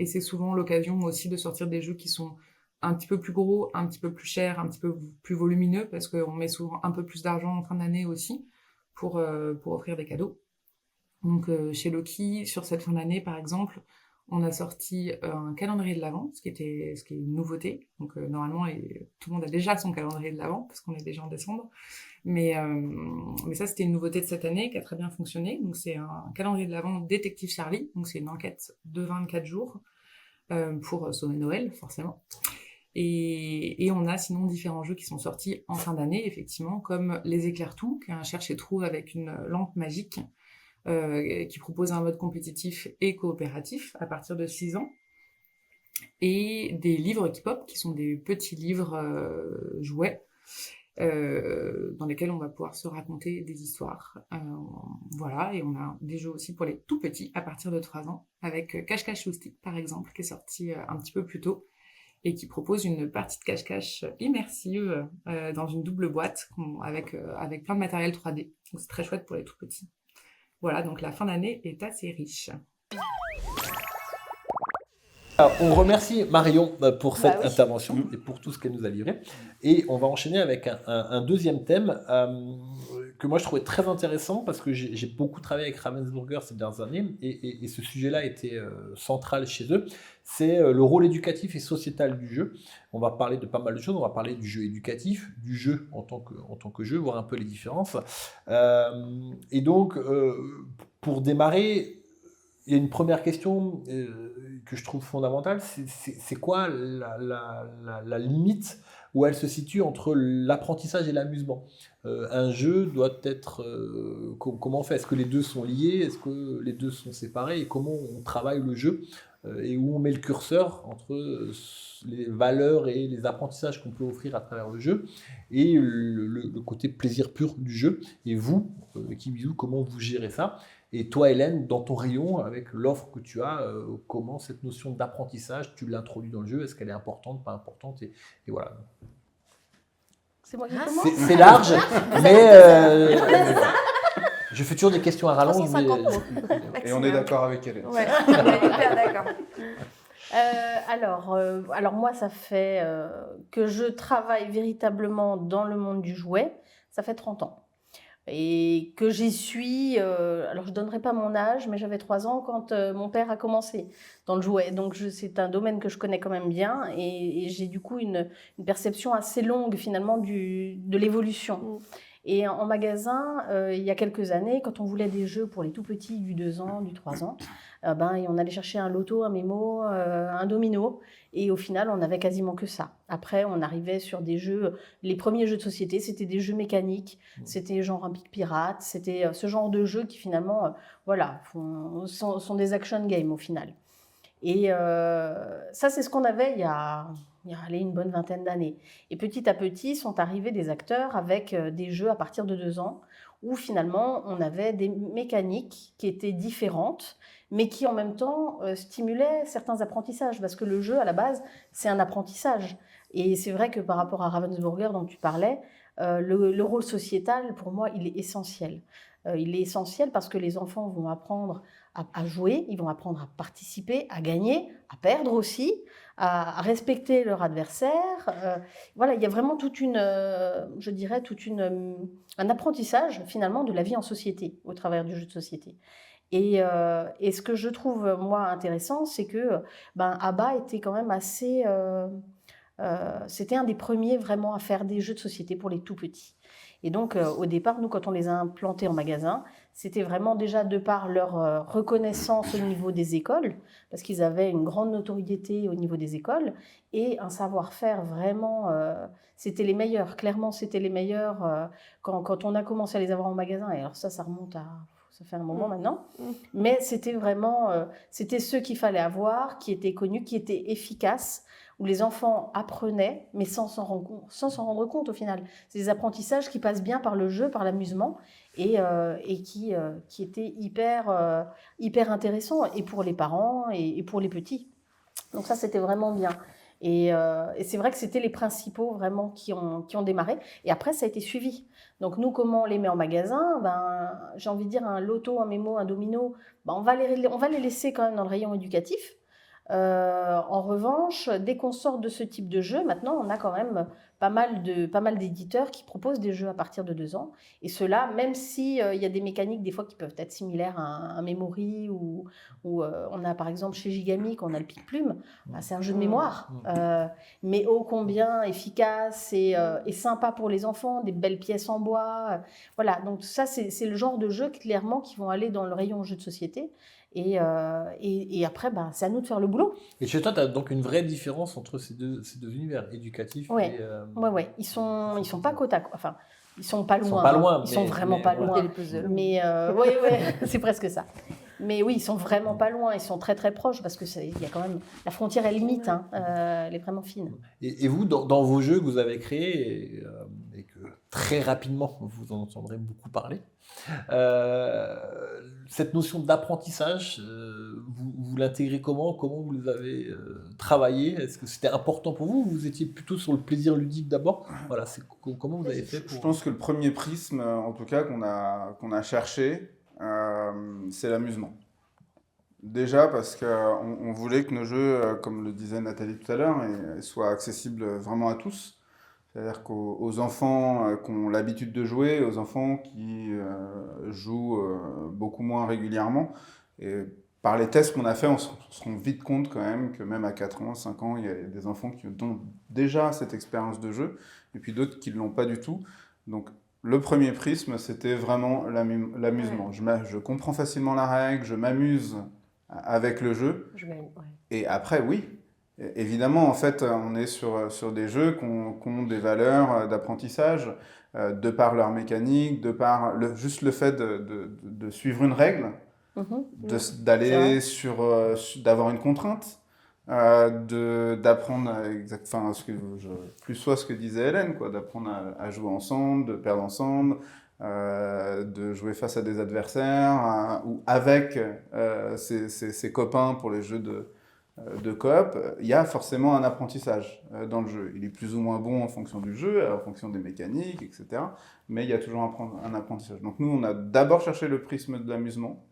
c'est souvent l'occasion aussi de sortir des jeux qui sont un petit peu plus gros, un petit peu plus chers, un petit peu plus volumineux, parce qu'on met souvent un peu plus d'argent en fin d'année aussi pour offrir des cadeaux. Donc chez Loki, sur cette fin d'année par exemple, on a sorti un calendrier de l'Avent, ce qui est une nouveauté. Donc normalement, tout le monde a déjà son calendrier de l'Avent, parce qu'on est déjà en décembre. Mais ça, c'était une nouveauté de cette année qui a très bien fonctionné. Donc c'est un calendrier de l'Avent Détective Charlie. Donc c'est une enquête de 24 jours pour sauver Noël, forcément. Et on a sinon différents jeux qui sont sortis en fin d'année, effectivement, comme Les Éclaire-Tout, qui est un cherche-et-trouve avec une lampe magique, qui propose un mode compétitif et coopératif à partir de 6 ans, et des livres K-pop, qui sont des petits livres jouets, dans lesquels on va pouvoir se raconter des histoires. Voilà, et on a des jeux aussi pour les tout petits, à partir de 3 ans, avec Cache-Cache Loustic, par exemple, qui est sorti un petit peu plus tôt, et qui propose une partie de cache-cache immersive dans une double boîte, avec plein de matériel 3D. Donc c'est très chouette pour les tout petits. Voilà, donc la fin d'année est assez riche. Alors, on remercie Marion pour cette intervention et pour tout ce qu'elle nous a livré. Et on va enchaîner avec un deuxième thème que moi je trouvais très intéressant parce que j'ai beaucoup travaillé avec Ravensburger ces dernières années et ce sujet-là était central chez eux. C'est le rôle éducatif et sociétal du jeu. On va parler de pas mal de choses. On va parler du jeu éducatif, du jeu en tant que jeu, voir un peu les différences. Et donc, pour démarrer, il y a une première question que je trouve fondamentale, c'est quoi la limite où elle se situe entre l'apprentissage et l'amusement? Un jeu doit être... comment on fait? Est-ce que les deux sont liés? Est-ce que les deux sont séparés? Et comment on travaille le jeu? Et où on met le curseur entre les valeurs et les apprentissages qu'on peut offrir à travers le jeu et le côté plaisir pur du jeu. Et vous, Kiwizu, comment vous gérez ça? Et toi, Hélène, dans ton rayon, avec l'offre que tu as, comment cette notion d'apprentissage, tu l'introduis dans le jeu? Est-ce qu'elle est importante, pas importante? Et voilà. C'est moi qui commence. C'est large, mais je fais toujours des questions à rallonge. 350 mots. Et on est d'accord avec elle. Ouais, on est hyper d'accord. Alors moi, ça fait que je travaille véritablement dans le monde du jouet, ça fait 30 ans. Et que j'y suis, alors je ne donnerai pas mon âge, mais j'avais 3 ans quand mon père a commencé dans le jouet. Donc c'est un domaine que je connais quand même bien et j'ai du coup une perception assez longue finalement de l'évolution. Et en magasin, il y a quelques années, quand on voulait des jeux pour les tout petits du 2 ans, du 3 ans, et on allait chercher un loto, un mémo, un domino. Et au final, on n'avait quasiment que ça. Après, on arrivait sur des jeux... Les premiers jeux de société, c'était des jeux mécaniques. C'était genre un Pic Pirate. C'était ce genre de jeux qui finalement, sont des action games au final. Et ça, c'est ce qu'on avait il y a une bonne vingtaine d'années. Et petit à petit, sont arrivés des acteurs avec des jeux à partir de 2 ans, où finalement, on avait des mécaniques qui étaient différentes, mais qui en même temps stimulaient certains apprentissages, parce que le jeu, à la base, c'est un apprentissage. Et c'est vrai que par rapport à Ravensburger dont tu parlais, le rôle sociétal, pour moi, il est essentiel. Il est essentiel parce que les enfants vont apprendre à jouer, ils vont apprendre à participer, à gagner, à perdre aussi, à respecter leur adversaire. Voilà, il y a vraiment un apprentissage finalement de la vie en société au travers du jeu de société. Et ce que je trouve moi intéressant, c'est que ABBA était quand même assez... c'était un des premiers vraiment à faire des jeux de société pour les tout petits. Et donc, au départ, nous, quand on les a implantés en magasin, c'était vraiment déjà de par leur reconnaissance au niveau des écoles, parce qu'ils avaient une grande notoriété au niveau des écoles, et un savoir-faire vraiment... c'était les meilleurs, clairement, c'était les meilleurs quand on a commencé à les avoir en magasin. Et alors ça remonte à... Ça fait un moment maintenant. Mais c'était vraiment... c'était ceux qu'il fallait avoir, qui étaient connus, qui étaient efficaces, où les enfants apprenaient, mais sans s'en rendre compte au final. C'est des apprentissages qui passent bien par le jeu, par l'amusement, et qui étaient hyper intéressants, et pour les parents, et pour les petits. Donc ça, c'était vraiment bien. Et c'est vrai que c'était les principaux vraiment qui ont démarré. Et après, ça a été suivi. Donc nous, comment on les met en magasin? J'ai envie de dire un loto, un mémo, un domino, on va les laisser quand même dans le rayon éducatif. En revanche, dès qu'on sort de ce type de jeu, maintenant, on a quand même pas mal d'éditeurs qui proposent des jeux à partir de 2 ans. Et ceux-là, même s'il y a des mécaniques des fois qui peuvent être similaires à un Memory ou on a par exemple chez Gigamic, on a le Pic-Plume, c'est un jeu de mémoire, mais ô combien efficace et sympa pour les enfants, des belles pièces en bois. Voilà, donc ça, c'est le genre de jeu clairement qui vont aller dans le rayon jeu de société. Et après, c'est à nous de faire le boulot. Et chez toi, tu as donc une vraie différence entre ces deux univers, éducatifs et... Oui. Ils sont pas côte à côte. Enfin, ils sont pas loin. Ils sont vraiment pas loin. Les puzzles. Mais oui, c'est presque ça. Mais oui, ils sont vraiment pas loin. Ils sont très très proches parce que il y a quand même la frontière est limite. Elle est vraiment fine. Et vous, dans vos jeux que vous avez créés et que très rapidement vous en entendrez beaucoup parler, cette notion d'apprentissage, vous l'intégrez comment vous les avez travaillé? Est-ce que c'était important pour vous ou vous étiez plutôt sur le plaisir ludique d'abord? Voilà, comment vous avez fait pour... Je pense que le premier prisme, en tout cas, qu'on a cherché, c'est l'amusement. Déjà parce qu'on voulait que nos jeux, comme le disait Nathalie tout à l'heure, soient accessibles vraiment à tous. C'est-à-dire qu'aux enfants qui ont l'habitude de jouer, aux enfants qui jouent beaucoup moins régulièrement. Et par les tests qu'on a fait, on se rend vite compte quand même que même à 4 ans, 5 ans, il y a des enfants qui ont déjà cette expérience de jeu, et puis d'autres qui ne l'ont pas du tout. Donc le premier prisme, c'était vraiment l'amusement. Je comprends facilement la règle, je m'amuse avec le jeu. Ouais. Et après, oui, évidemment, en fait, on est sur des jeux qui ont des valeurs d'apprentissage, de par leur mécanique, de par juste le fait de suivre une règle, d'aller d'avoir une contrainte, d'apprendre plus soit ce que disait Hélène, quoi, d'apprendre à jouer ensemble, de perdre ensemble, de jouer face à des adversaires ou avec ses copains pour les jeux de coop. Il y a forcément un apprentissage dans le jeu. Il est plus ou moins bon en fonction du jeu, en fonction des mécaniques, etc. Mais il y a toujours un apprentissage. Donc nous, on a d'abord cherché le prisme de l'amusement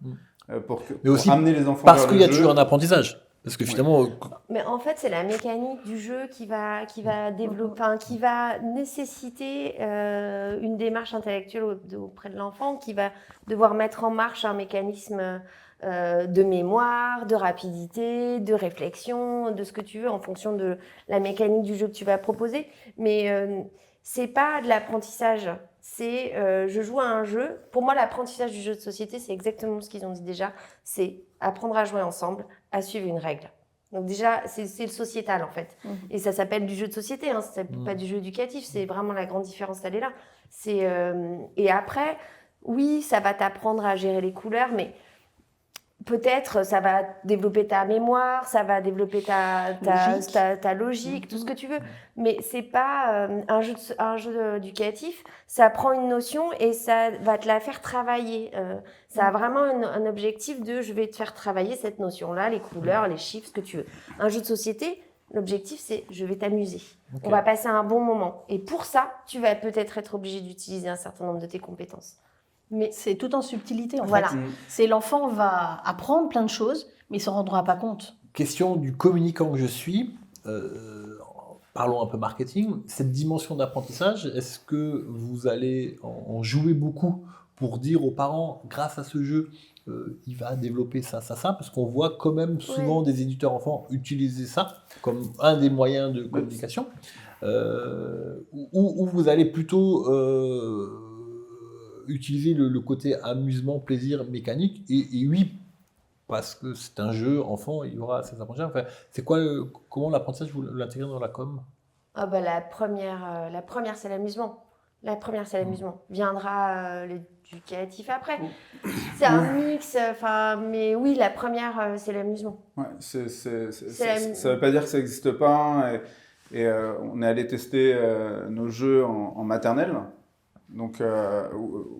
pour amener les enfants vers le jeu. Parce qu'il y a toujours un apprentissage. Parce que finalement... Mais en fait, c'est la mécanique du jeu qui va développer, qui va nécessiter une démarche intellectuelle auprès de l'enfant, qui va devoir mettre en marche un mécanisme de mémoire, de rapidité, de réflexion, de ce que tu veux en fonction de la mécanique du jeu que tu vas proposer. Mais c'est pas de l'apprentissage. C'est je joue à un jeu. Pour moi, l'apprentissage du jeu de société, c'est exactement ce qu'ils ont dit déjà. C'est apprendre à jouer ensemble, à suivre une règle. Donc déjà, c'est le sociétal en fait. Et ça s'appelle du jeu de société, hein, ça s'appelle pas du jeu éducatif. C'est vraiment la grande différence, elle est là. Et après, oui, ça va t'apprendre à gérer les couleurs, mais peut-être ça va développer ta mémoire, ça va développer ta logique, tout ce que tu veux. Mais c'est pas un jeu éducatif. Ça prend une notion et ça va te la faire travailler. Ça a vraiment un objectif de je vais te faire travailler cette notion-là, les couleurs, les chiffres, ce que tu veux. Un jeu de société, l'objectif c'est je vais t'amuser. Okay. On va passer un bon moment. Et pour ça, tu vas peut-être être obligé d'utiliser un certain nombre de tes compétences. Mais c'est tout en subtilité en fait. C'est l'enfant va apprendre plein de choses, mais il ne s'en rendra pas compte. Question du communicant que je suis. Parlons un peu marketing. Cette dimension d'apprentissage, est-ce que vous allez en jouer beaucoup pour dire aux parents, grâce à ce jeu, il va développer ça, parce qu'on voit quand même souvent des éditeurs enfants utiliser ça comme un des moyens de communication, ou vous allez plutôt utiliser le côté amusement, plaisir, mécanique, et oui, parce que c'est un jeu enfant, il y aura ces apprentissages. Enfin, c'est quoi, comment l'apprentissage vous l'intégrez dans la com? Ah bah la première c'est l'amusement. La première c'est l'amusement. Viendra l'éducatif après. C'est un mix, mais oui, la première c'est l'amusement. Ouais, ça veut pas dire que ça n'existe pas, et on est allé tester nos jeux en maternelle. Donc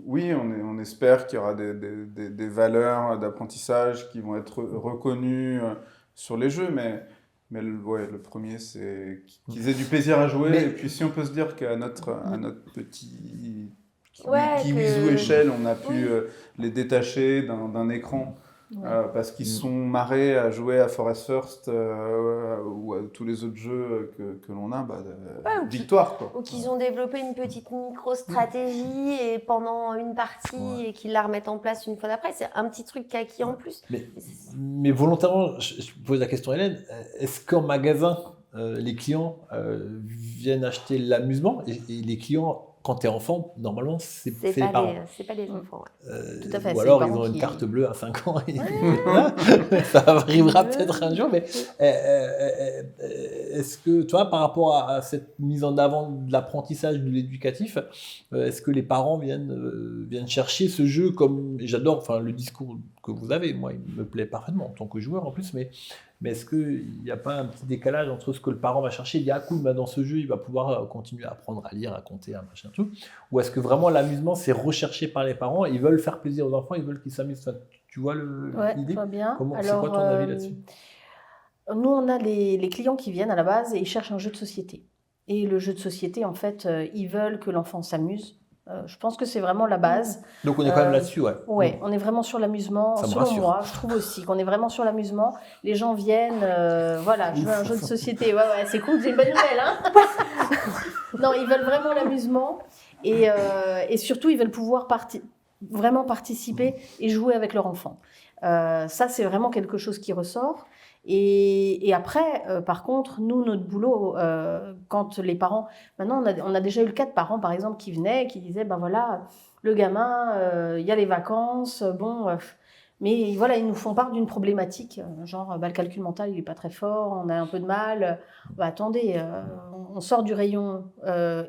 oui, on espère qu'il y aura des valeurs d'apprentissage qui vont être reconnues sur les jeux, mais le premier, c'est qu'ils aient du plaisir à jouer. Et puis si on peut se dire qu'à notre petit Kiwizu échelle, on a pu les détacher d'un écran, parce qu'ils sont marrés à jouer à Forest First ou à tous les autres jeux que l'on a, victoire quoi. Ou qu'ils ont développé une petite micro-stratégie et pendant une partie et qu'ils la remettent en place une fois d'après. C'est un petit truc kaki en plus. Mais volontairement, je pose la question à Hélène, est-ce qu'en magasin, les clients viennent acheter l'amusement et les clients, quand tu es enfant, normalement, c'est les parents. C'est pas les enfants. Tout à fait. Ou alors ils ont une carte bleue à 5 ans. Ça arrivera peut-être un jour. Mais est-ce que, toi, par rapport à cette mise en avant de l'apprentissage de l'éducatif, est-ce que les parents viennent chercher ce jeu comme... J'adore le discours que vous avez. Moi, il me plaît parfaitement en tant que joueur en plus. Mais est-ce qu'il n'y a pas un petit décalage entre ce que le parent va chercher, il dit « Ah cool, dans ce jeu, il va pouvoir continuer à apprendre à lire, à compter, à machin, tout » ou est-ce que vraiment l'amusement, c'est recherché par les parents, ils veulent faire plaisir aux enfants, ils veulent qu'ils s'amusent. Tu vois l'idée? Très bien. C'est quoi ton avis là-dessus? Nous, on a les clients qui viennent à la base et ils cherchent un jeu de société. Et le jeu de société, en fait, ils veulent que l'enfant s'amuse. Je pense que c'est vraiment la base. Donc on est quand même là-dessus, Ouais, on est vraiment sur l'amusement. Selon moi, je trouve aussi qu'on est vraiment sur l'amusement. Les gens viennent, je veux un jeu de société. Ouais, c'est cool, c'est une bonne nouvelle, hein. Non, ils veulent vraiment l'amusement et surtout ils veulent pouvoir vraiment participer et jouer avec leur enfant. Ça, c'est vraiment quelque chose qui ressort. Et après, par contre, nous, notre boulot, quand les parents... Maintenant, on a déjà eu le cas de parents, par exemple, qui venaient, qui disaient, le gamin, il y a les vacances, Mais voilà, ils nous font part d'une problématique, genre le calcul mental, il n'est pas très fort, on a un peu de mal. Attendez, on sort du rayon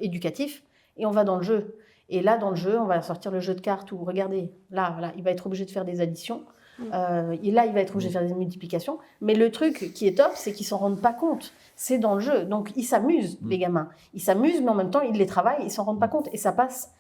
éducatif et on va dans le jeu. Et là, dans le jeu, on va sortir le jeu de cartes où, regardez, là, il va être obligé de faire des additions. Et là, il va être obligé de faire des multiplications. Mais le truc qui est top, c'est qu'ils ne s'en rendent pas compte. C'est dans le jeu. Donc, ils s'amusent, les gamins. Ils s'amusent, mais en même temps, ils les travaillent, ils ne s'en rendent pas compte. Et ça passe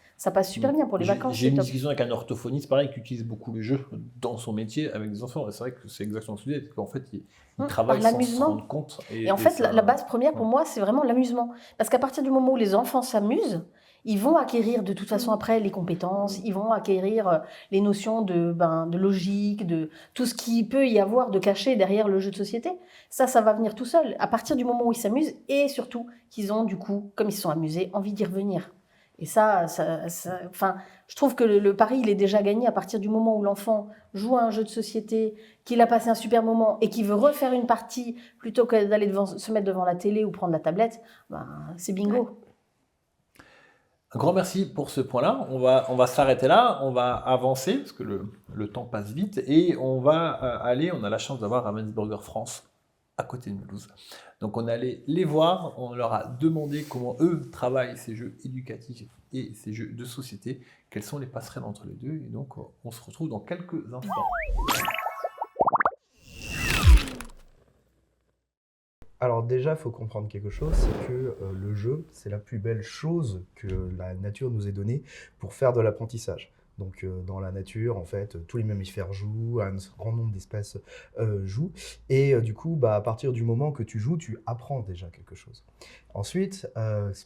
super bien pour les vacances. J'ai une discussion avec un orthophoniste, pareil, qui utilise beaucoup le jeu dans son métier avec des enfants. Et c'est vrai que c'est exactement ce que tu dis, qu'en fait, ils travaillent sans s'en rendre compte. Et en fait, la base première, pour moi, c'est vraiment l'amusement. Parce qu'à partir du moment où les enfants s'amusent, ils vont acquérir de toute façon après les compétences, ils vont acquérir les notions de logique, de tout ce qui peut y avoir de caché derrière le jeu de société. Ça va venir tout seul. À partir du moment où ils s'amusent et surtout qu'ils ont du coup, comme ils se sont amusés, envie d'y revenir. Et je trouve que le pari, il est déjà gagné à partir du moment où l'enfant joue à un jeu de société, qu'il a passé un super moment et qu'il veut refaire une partie plutôt que d'aller se mettre devant la télé ou prendre la tablette, c'est bingo. Ouais. Un grand merci pour ce point-là. On va s'arrêter là, on va avancer parce que le temps passe vite et on va on a la chance d'avoir Ravensburger France à côté de Mulhouse. Donc on est allé les voir, on leur a demandé comment eux travaillent ces jeux éducatifs et ces jeux de société, quelles sont les passerelles entre les deux, et donc on se retrouve dans quelques instants. Alors déjà, il faut comprendre quelque chose, c'est que le jeu, c'est la plus belle chose que la nature nous ait donnée pour faire de l'apprentissage. Donc dans la nature, en fait, tous les mammifères jouent, un grand nombre d'espèces jouent. Et du coup, à partir du moment que tu joues, tu apprends déjà quelque chose. Ensuite,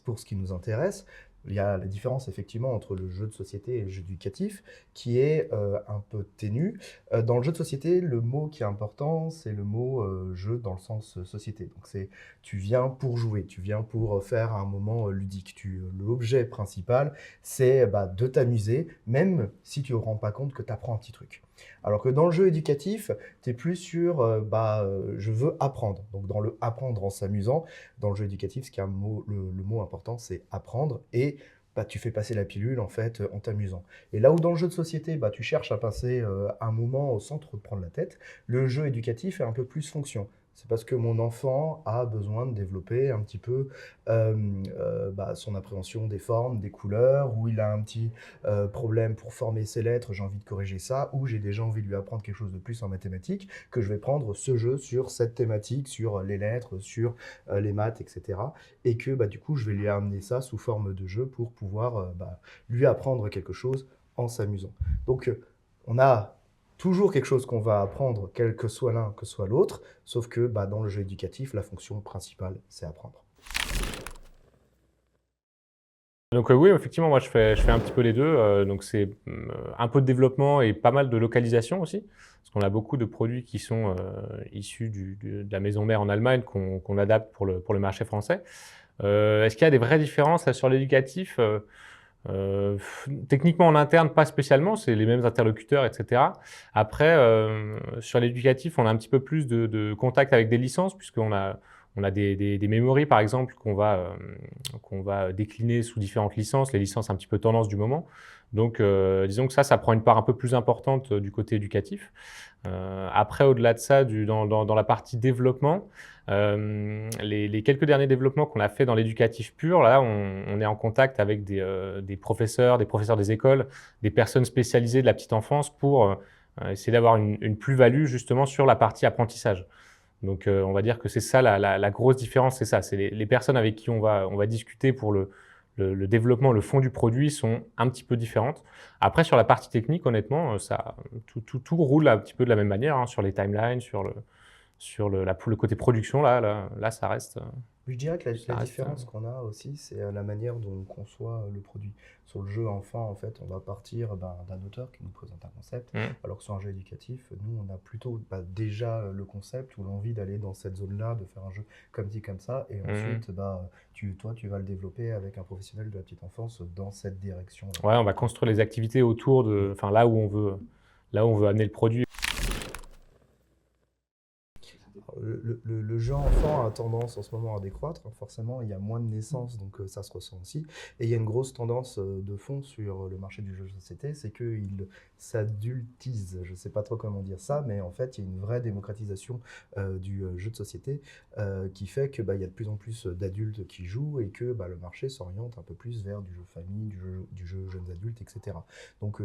pour ce qui nous intéresse, il y a la différence effectivement entre le jeu de société et le jeu éducatif qui est un peu ténue. Dans le jeu de société, le mot qui est important, c'est le mot jeu dans le sens société. Donc tu viens pour jouer, tu viens pour faire un moment ludique. L'objet principal, c'est de t'amuser, même si tu ne te rends pas compte que tu apprends un petit truc. Alors que dans le jeu éducatif, tu es plus sur je veux apprendre. Donc dans le apprendre en s'amusant, dans le jeu éducatif, ce qui est le mot important, c'est apprendre et tu fais passer la pilule en fait en t'amusant. Et là où dans le jeu de société, tu cherches à passer un moment sans trop te prendre la tête, le jeu éducatif est un peu plus fonction. C'est parce que mon enfant a besoin de développer un petit peu son appréhension des formes, des couleurs, ou il a un petit problème pour former ses lettres, j'ai envie de corriger ça, ou j'ai déjà envie de lui apprendre quelque chose de plus en mathématiques, que je vais prendre ce jeu sur cette thématique, sur les lettres, sur les maths, etc. Et que du coup, je vais lui amener ça sous forme de jeu pour pouvoir lui apprendre quelque chose en s'amusant. Donc, on a toujours quelque chose qu'on va apprendre, quel que soit l'un, que soit l'autre, sauf que dans le jeu éducatif, la fonction principale, c'est apprendre. Donc oui, effectivement, moi je fais un petit peu les deux. Donc c'est un peu de développement et pas mal de localisation aussi, parce qu'on a beaucoup de produits qui sont issus de la maison mère en Allemagne qu'on adapte pour le marché français. Est-ce qu'il y a des vraies différences là, sur l'éducatif? Techniquement en interne, pas spécialement, c'est les mêmes interlocuteurs, etc. Après, sur l'éducatif, on a un petit peu plus de contact avec des licences, puisqu'on a des memories, par exemple, qu'on va décliner sous différentes licences, les licences un petit peu tendance du moment. Donc, disons que ça prend une part un peu plus importante du côté éducatif. Après, au-delà de ça, dans la partie développement, les quelques derniers développements qu'on a fait dans l'éducatif pur, là, on est en contact avec des professeurs des écoles, des personnes spécialisées de la petite enfance pour essayer d'avoir une plus-value justement sur la partie apprentissage. Donc, on va dire que c'est ça la grosse différence, c'est ça. C'est les personnes avec qui on va discuter pour le développement, le fond du produit sont un petit peu différentes. Après, sur la partie technique, honnêtement, tout roule un petit peu de la même manière, hein, sur les timelines, sur le côté production, là, ça reste. Je dirais que la différence qu'on a aussi, c'est la manière dont on conçoit le produit. Sur le jeu enfant, en fait, on va partir d'un auteur qui nous présente un concept, alors que sur un jeu éducatif, nous, on a plutôt déjà le concept ou l'envie d'aller dans cette zone-là, de faire un jeu comme ci, comme ça, et ensuite, tu vas le développer avec un professionnel de la petite enfance dans cette direction. Ouais, on va construire les activités autour là où on veut amener le produit. société? Le jeu enfant a tendance en ce moment à décroître. Forcément, il y a moins de naissances, donc ça se ressent aussi. Et il y a une grosse tendance de fond sur le marché du jeu de société, c'est qu'il s'adultise. Je ne sais pas trop comment dire ça, mais en fait, il y a une vraie démocratisation du jeu de société qui fait que il y a de plus en plus d'adultes qui jouent et que le marché s'oriente un peu plus vers du jeu famille, du jeu jeunes adultes, etc. Donc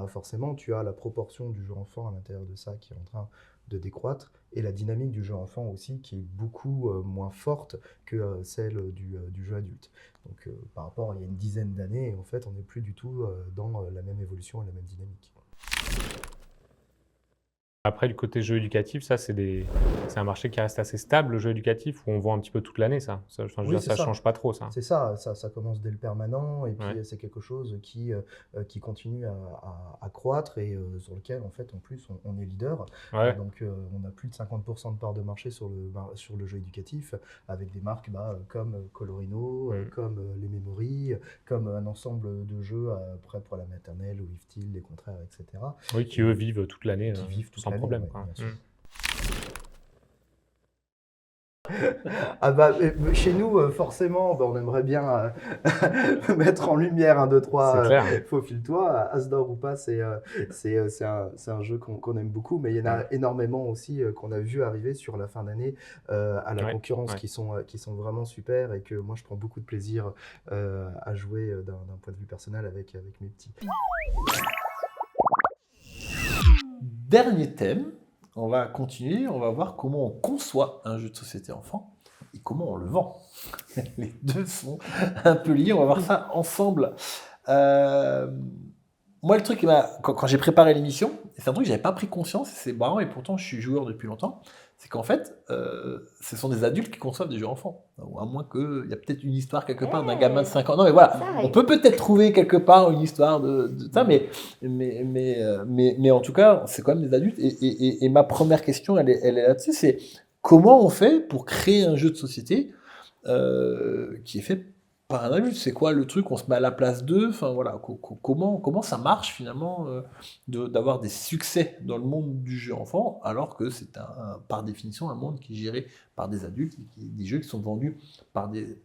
forcément, tu as la proportion du jeu enfant à l'intérieur de ça qui est en train de décroître et la dynamique du jeu enfant aussi qui est beaucoup moins forte que celle du jeu adulte. Donc par rapport à il y a une dizaine d'années, en fait, on n'est plus du tout dans la même évolution et la même dynamique. Après, du côté jeu éducatif, ça, c'est un marché qui reste assez stable, le jeu éducatif, où on vend un petit peu toute l'année, ça. Enfin, je veux Oui, dire, c'est ça ça. change pas trop, ça. C'est ça, ça commence dès le permanent et puis Ouais. c'est quelque chose qui continue à croître et sur lequel en fait en plus on est leader. Ouais. Donc on a plus de 50% de part de marché sur le jeu éducatif avec des marques comme Colorino, comme les Memory, comme un ensemble de jeux prêts pour la maternelle, ou Iftil, les contraires, etc. Oui, qui eux vivent toute l'année, Qui vivent toute sans l'année, problème, ouais, quoi. bien sûr. Chez nous, forcément, on aimerait bien mettre en lumière 1, 2, 3, C'est clair. faufile-toi. Asdor ou pas, c'est un jeu qu'on aime beaucoup, mais il y en a énormément aussi qu'on a vu arriver sur la fin d'année à la concurrence qui sont vraiment super et que moi je prends beaucoup de plaisir à jouer d'un point de vue personnel avec mes petits. Dernier thème, on va continuer, on va voir comment on conçoit un jeu de société enfant et comment on le vend. Les deux sont un peu liés, on va voir ça ensemble. Moi, le truc, quand j'ai préparé l'émission, c'est un truc que j'avais pas pris conscience, et c'est marrant, et pourtant je suis joueur depuis longtemps, c'est qu'en fait, ce sont des adultes qui conçoivent des jeux enfants. Ou à moins qu'il y a peut-être une histoire quelque part d'un gamin de 5 ans. Non, mais voilà, on peut peut-être trouver quelque part une histoire de ça, mais en tout cas, c'est quand même des adultes. Et ma première question, elle est là-dessus, c'est comment on fait pour créer un jeu de société qui est fait par un adulte? C'est quoi le truc? On se met à la place d'eux? Enfin voilà, comment ça marche finalement d'avoir des succès dans le monde du jeu enfant alors que c'est par définition un monde qui est géré par des adultes, des jeux qui sont vendus par des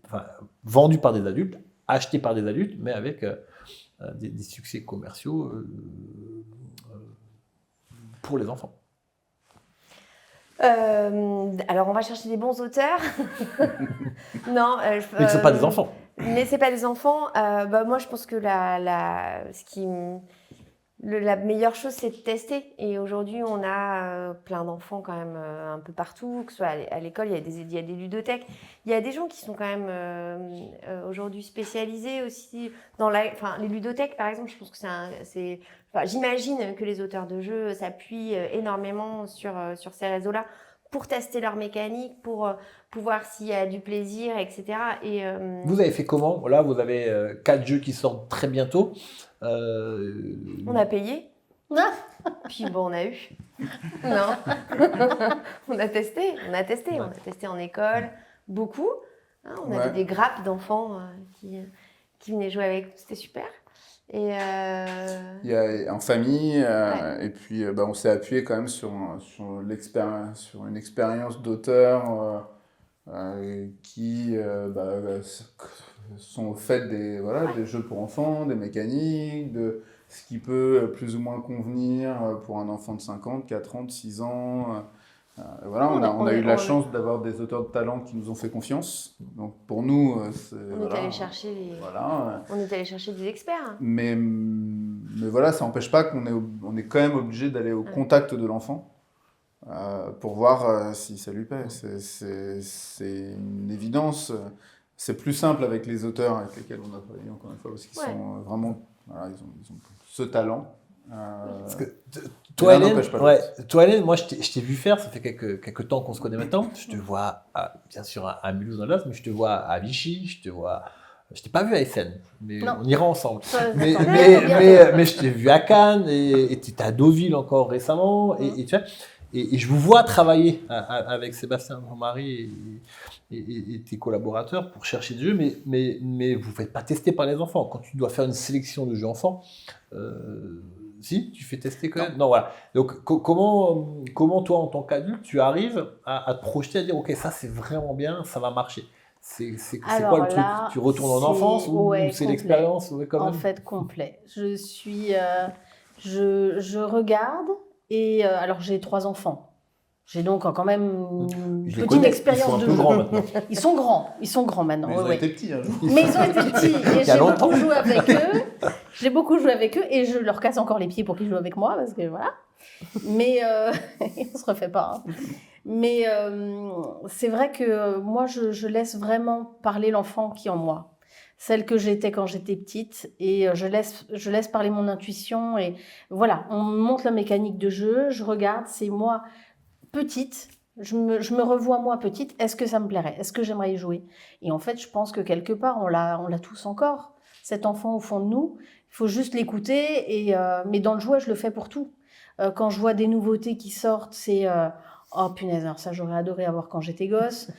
adultes, achetés par des adultes, mais avec des succès commerciaux pour les enfants. Alors, on va chercher des bons auteurs. Non, mais ce ne sont pas des enfants. Mais c'est pas des enfants. Moi, je pense que la meilleure chose, c'est de tester. Et aujourd'hui, on a plein d'enfants quand même un peu partout, que ce soit à l'école, il y a des ludothèques. Il y a des gens qui sont quand même aujourd'hui spécialisés aussi dans les ludothèques, par exemple. Je pense que j'imagine que les auteurs de jeux s'appuient énormément sur ces réseaux-là pour tester leur mécanique, pour voir s'il y a du plaisir, etc. Vous avez fait comment? Là, vous avez 4 jeux qui sortent très bientôt. On a payé. Puis on a eu. Non. On a testé. On a testé en école, beaucoup. On avait des grappes d'enfants qui venaient jouer avec nous. C'était super. Et Il y a en famille, et puis on s'est appuyé quand même sur une expérience d'auteur qui sont au fait des jeux pour enfants, des mécaniques, de ce qui peut plus ou moins convenir pour un enfant de 5 ans, de 4 ans, de 6 ans. On a eu la chance d'avoir des auteurs de talent qui nous ont fait confiance. Donc pour nous, on est allé chercher on est allé chercher des experts. Mais voilà, ça n'empêche pas qu'on est quand même obligé d'aller au contact de l'enfant pour voir si ça lui plaît. C'est une évidence. C'est plus simple avec les auteurs avec lesquels on a travaillé, encore une fois, parce qu'ils sont vraiment... Voilà, ils ont ce talent. Parce que toi, Hélène, moi, je t'ai vu faire, ça fait quelques temps qu'on se connaît maintenant. Je te vois, bien sûr, à Mulhouse dans l'Oise, mais je te vois à Vichy, je t'ai pas vu à Essen, mais on ira ensemble. Mais je t'ai vu à Cannes, et tu étais à Deauville encore récemment, et tu vois, et je vous vois travailler avec Sébastien, mon mari, et tes collaborateurs pour chercher des jeux, mais vous ne faites pas tester par les enfants. Quand tu dois faire une sélection de jeux enfants, Si, tu fais tester quand même. Non, voilà. Donc, comment toi, en tant qu'adulte, tu arrives à te projeter, à dire, OK, ça, c'est vraiment bien, ça va marcher. C'est Alors quoi le truc? là, Tu retournes en c'est- enfance ou ouais, c'est complet. l'expérience? Ouais, quand En même. fait, complet. Je regarde et alors j'ai 3 enfants. J'ai donc quand même une Je les petite connais, expérience ils sont un de peu jeu. grands maintenant. Ils sont grands maintenant. Mais ils ont ouais, été ouais. petits un jour. Mais ils ont été petits et Il y a j'ai longtemps. beaucoup joué avec eux. J'ai beaucoup joué avec eux et je leur casse encore les pieds pour qu'ils jouent avec moi parce que voilà. Mais on se refait pas. Hein. Mais c'est vrai que moi je laisse vraiment parler l'enfant qui est en moi. Celle que j'étais quand j'étais petite et je laisse parler mon intuition et voilà, on me montre la mécanique de jeu, je regarde, c'est moi petite, je me revois moi petite, est-ce que ça me plairait? Est-ce que j'aimerais y jouer? Et en fait, je pense que quelque part, on l'a tous encore, cet enfant au fond de nous. Il faut juste l'écouter, mais dans le jouet, je le fais pour tout. Quand je vois des nouveautés qui sortent, c'est oh punaise, alors ça j'aurais adoré avoir quand j'étais gosse.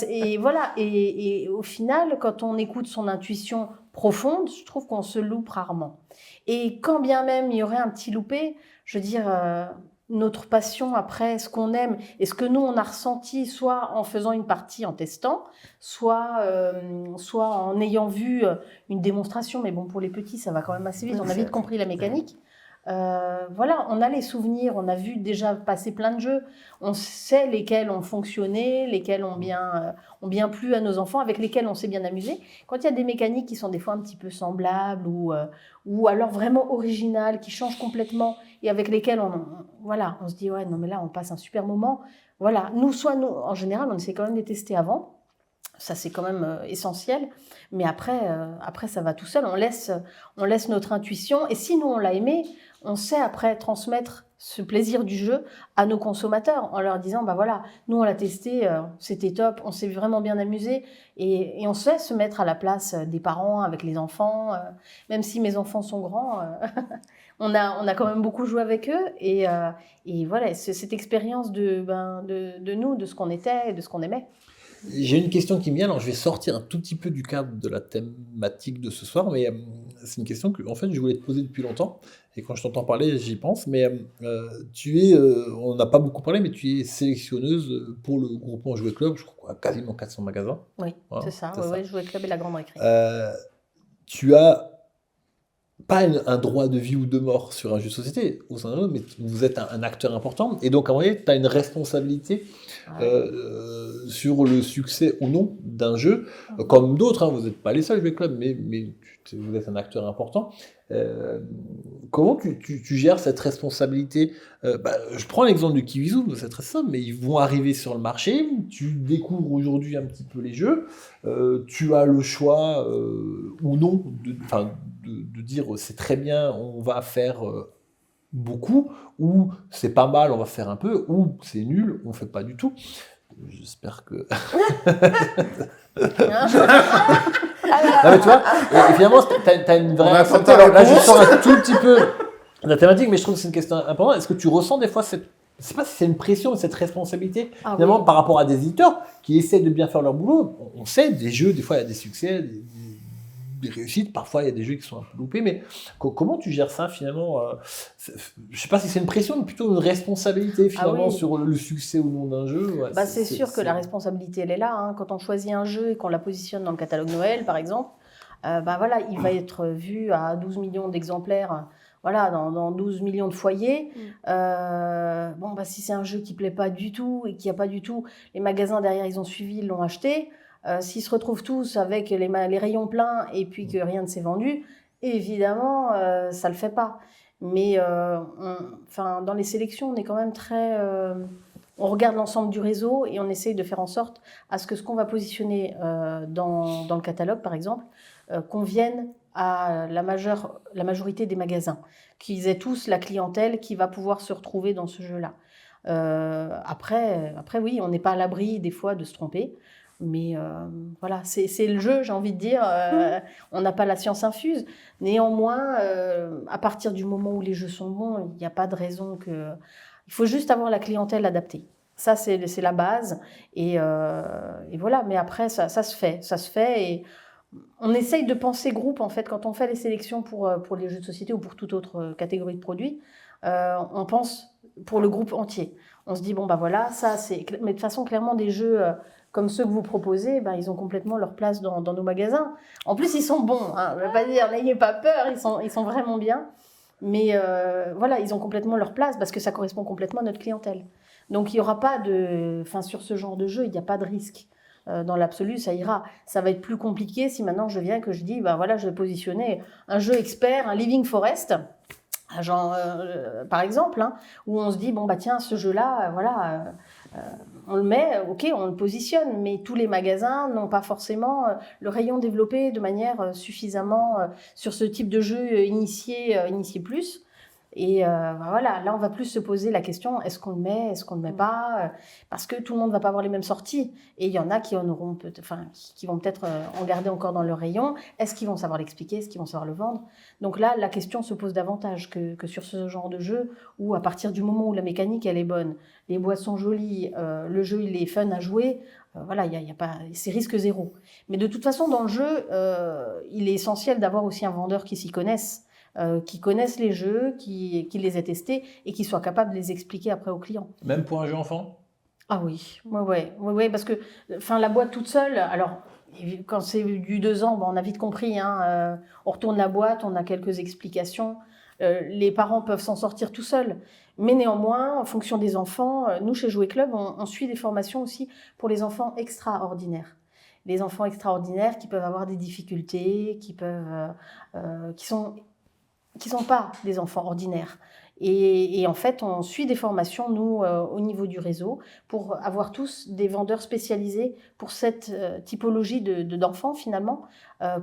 Et voilà, et au final, quand on écoute son intuition profonde, je trouve qu'on se loupe rarement. Et quand bien même il y aurait un petit loupé, je veux dire, notre passion après, ce qu'on aime et ce que nous on a ressenti, soit en faisant une partie, en testant, soit en ayant vu une démonstration. Mais bon, pour les petits, ça va quand même assez vite. On a vite compris la mécanique. Voilà, on a les souvenirs, on a vu déjà passer plein de jeux, on sait lesquels ont fonctionné, lesquels ont bien plu à nos enfants, avec lesquels on s'est bien amusé. Quand il y a des mécaniques qui sont des fois un petit peu semblables ou alors vraiment originales, qui changent complètement et avec lesquelles on se dit ouais non mais là on passe un super moment. Voilà, nous en général on essaie quand même de les tester avant. Ça, c'est quand même essentiel. Mais après, ça va tout seul. On laisse notre intuition. Et si nous, on l'a aimé, on sait après transmettre ce plaisir du jeu à nos consommateurs en leur disant, bah voilà, nous, on l'a testé, c'était top, on s'est vraiment bien amusé. Et on sait se mettre à la place des parents avec les enfants. Même si mes enfants sont grands, on a quand même beaucoup joué avec eux. Et voilà, c'est cette expérience de nous, de ce qu'on était et de ce qu'on aimait. J'ai une question qui me vient, alors je vais sortir un tout petit peu du cadre de la thématique de ce soir, mais c'est une question que en fait, je voulais te poser depuis longtemps, et quand je t'entends parler, j'y pense, mais on n'a pas beaucoup parlé, mais tu es sélectionneuse pour le groupement Jouet Club, je crois quasiment 400 magasins. Oui, Voilà, c'est ça, c'est ça. ouais, Jouet Club et la Grande Récré. Tu as pas un droit de vie ou de mort sur un jeu de société, au sein de mais vous êtes un acteur important, et donc à un moment donné, tu as une responsabilité sur le succès ou non d'un jeu, comme d'autres, hein, vous n'êtes pas les seuls Jouet Club, mais vous êtes un acteur important. Comment tu gères cette responsabilité? Je prends l'exemple de Kiwizu, c'est très simple, mais ils vont arriver sur le marché, tu découvres aujourd'hui un petit peu les jeux, tu as le choix ou non de dire c'est très bien, on va faire beaucoup, ou c'est pas mal, on va faire un peu, ou c'est nul, on fait pas du tout. J'espère que... Non, mais tu vois, et finalement, t'as une vraie... Alors, là, je sors un tout petit peu la thématique, mais je trouve que c'est une question importante. Est-ce que tu ressens des fois cette... Je ne sais pas si c'est une pression, cette responsabilité, finalement, par rapport à des éditeurs qui essaient de bien faire leur boulot. On sait, des jeux, des fois, il y a des succès, des réussites, parfois, il y a des jeux qui sont un peu loupés, mais comment tu gères ça, finalement? Je ne sais pas si c'est une pression, mais plutôt une responsabilité, finalement, sur le succès ou non d'un jeu. Ouais, c'est sûr que la responsabilité, elle est là. Hein. Quand on choisit un jeu et qu'on la positionne dans le catalogue Noël, par exemple, voilà, il va être vu à 12 millions d'exemplaires, voilà, dans 12 millions de foyers. Si c'est un jeu qui ne plaît pas du tout et qui n'a pas du tout... Les magasins derrière, ils ont suivi, ils l'ont acheté. S'ils se retrouvent tous avec les rayons pleins et puis que rien ne s'est vendu, évidemment, ça ne le fait pas. Mais dans les sélections, on est quand même très... on regarde l'ensemble du réseau et on essaye de faire en sorte à ce que ce qu'on va positionner dans le catalogue, par exemple, convienne à la majorité des magasins, qu'ils aient tous la clientèle qui va pouvoir se retrouver dans ce jeu-là. Après, oui, on n'est pas à l'abri des fois de se tromper. Mais voilà, c'est le jeu, j'ai envie de dire. On n'a pas la science infuse. Néanmoins, à partir du moment où les jeux sont bons, il n'y a pas de raison que... Il faut juste avoir la clientèle adaptée. Ça, c'est la base. Et voilà, mais après, ça se fait. Ça se fait et on essaye de penser groupe, en fait, quand on fait les sélections pour les jeux de société ou pour toute autre catégorie de produits, on pense pour le groupe entier. On se dit, bon, bah voilà, ça, c'est... Mais de toute façon, clairement, des jeux comme ceux que vous proposez, ben, ils ont complètement leur place dans nos magasins. En plus, ils sont bons, hein. Je ne vais pas dire, n'ayez pas peur, ils sont vraiment bien. Mais voilà, ils ont complètement leur place parce que ça correspond complètement à notre clientèle. Donc, il n'y aura pas de... Enfin, sur ce genre de jeu, il n'y a pas de risque. Dans l'absolu, ça ira. Ça va être plus compliqué si maintenant je viens et que je dis, ben voilà, je vais positionner un jeu expert, un Living Forest, genre, par exemple, hein, où on se dit, bon, bah tiens, ce jeu-là, voilà, on le met, ok, on le positionne, mais tous les magasins n'ont pas forcément le rayon développé de manière suffisamment sur ce type de jeu initié plus. Et voilà, là on va plus se poser la question, est-ce qu'on le met, est-ce qu'on ne le met pas, parce que tout le monde ne va pas avoir les mêmes sorties, et il y en a qui en auront qui vont peut-être en garder encore dans leur rayon. Est-ce qu'ils vont savoir l'expliquer, est-ce qu'ils vont savoir le vendre? Donc là, la question se pose davantage que sur ce genre de jeu, où à partir du moment où la mécanique elle est bonne, les boîtes sont jolies, le jeu il est fun à jouer, voilà, il y a pas, c'est risque zéro. Mais de toute façon, dans le jeu, il est essentiel d'avoir aussi un vendeur qui s'y connaisse, qui connaissent les jeux, qui les aient testés et qui soient capables de les expliquer après aux clients. Même pour un jeu enfant? Ah oui, ouais, parce que la boîte toute seule, alors quand c'est du 2 ans, bon, on a vite compris, hein, on retourne la boîte, on a quelques explications, les parents peuvent s'en sortir tout seuls. Mais néanmoins, en fonction des enfants, nous chez Jouet Club, on suit des formations aussi pour les enfants extraordinaires. Les enfants extraordinaires qui peuvent avoir des difficultés, qui sont pas des enfants ordinaires. Et en fait, on suit des formations, nous, au niveau du réseau, pour avoir tous des vendeurs spécialisés pour cette typologie d'enfants, finalement,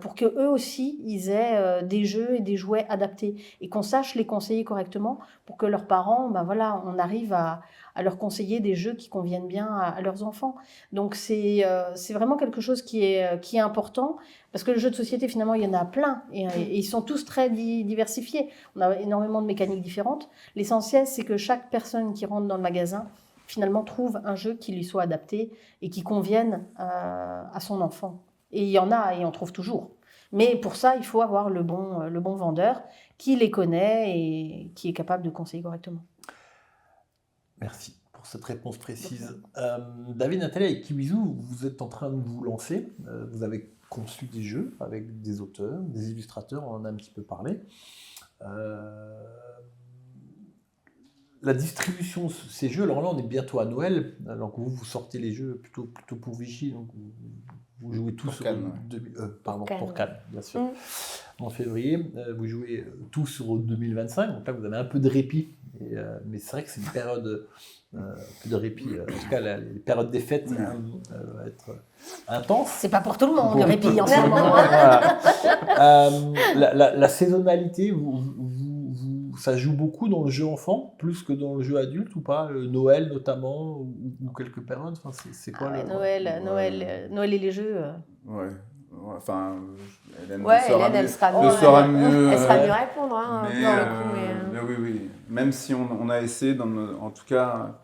pour qu'eux aussi, ils aient des jeux et des jouets adaptés, et qu'on sache les conseiller correctement, pour que leurs parents, ben voilà, on arrive à leur conseiller des jeux qui conviennent bien à leurs enfants. Donc c'est vraiment quelque chose qui est important, parce que le jeu de société, finalement, il y en a plein, et ils sont tous très diversifiés. On a énormément de mécaniques différentes. L'essentiel, c'est que chaque personne qui rentre dans le magasin, finalement, trouve un jeu qui lui soit adapté et qui convienne à son enfant. Et il y en a, et on trouve toujours. Mais pour ça, il faut avoir le bon vendeur qui les connaît et qui est capable de conseiller correctement. Merci pour cette réponse précise. David, Nathalie, avec Kiwizoo, vous êtes en train de vous lancer. Vous avez conçu des jeux avec des auteurs, des illustrateurs, on en a un petit peu parlé. La distribution de ces jeux, alors là on est bientôt à Noël, alors que vous sortez les jeux plutôt pour Vichy, donc vous jouez tous pour Cannes, pour Cannes, bien sûr, en février. Vous jouez tous sur 2025, donc là vous avez un peu de répit, mais c'est vrai que c'est une période de répit, en tout cas les périodes des fêtes vont être intenses. C'est pas pour tout le monde, le répit en ce moment. La saisonnalité, ça joue beaucoup dans le jeu enfant, plus que dans le jeu adulte ou pas? Noël notamment, ou quelques périodes, enfin, c'est quoi Noël et les jeux. Ouais. Enfin, Hélène elle saura mieux. Elle sera mieux répondre, hein, mais, pour le coup. mais oui. Même si on a essayé, en tout cas,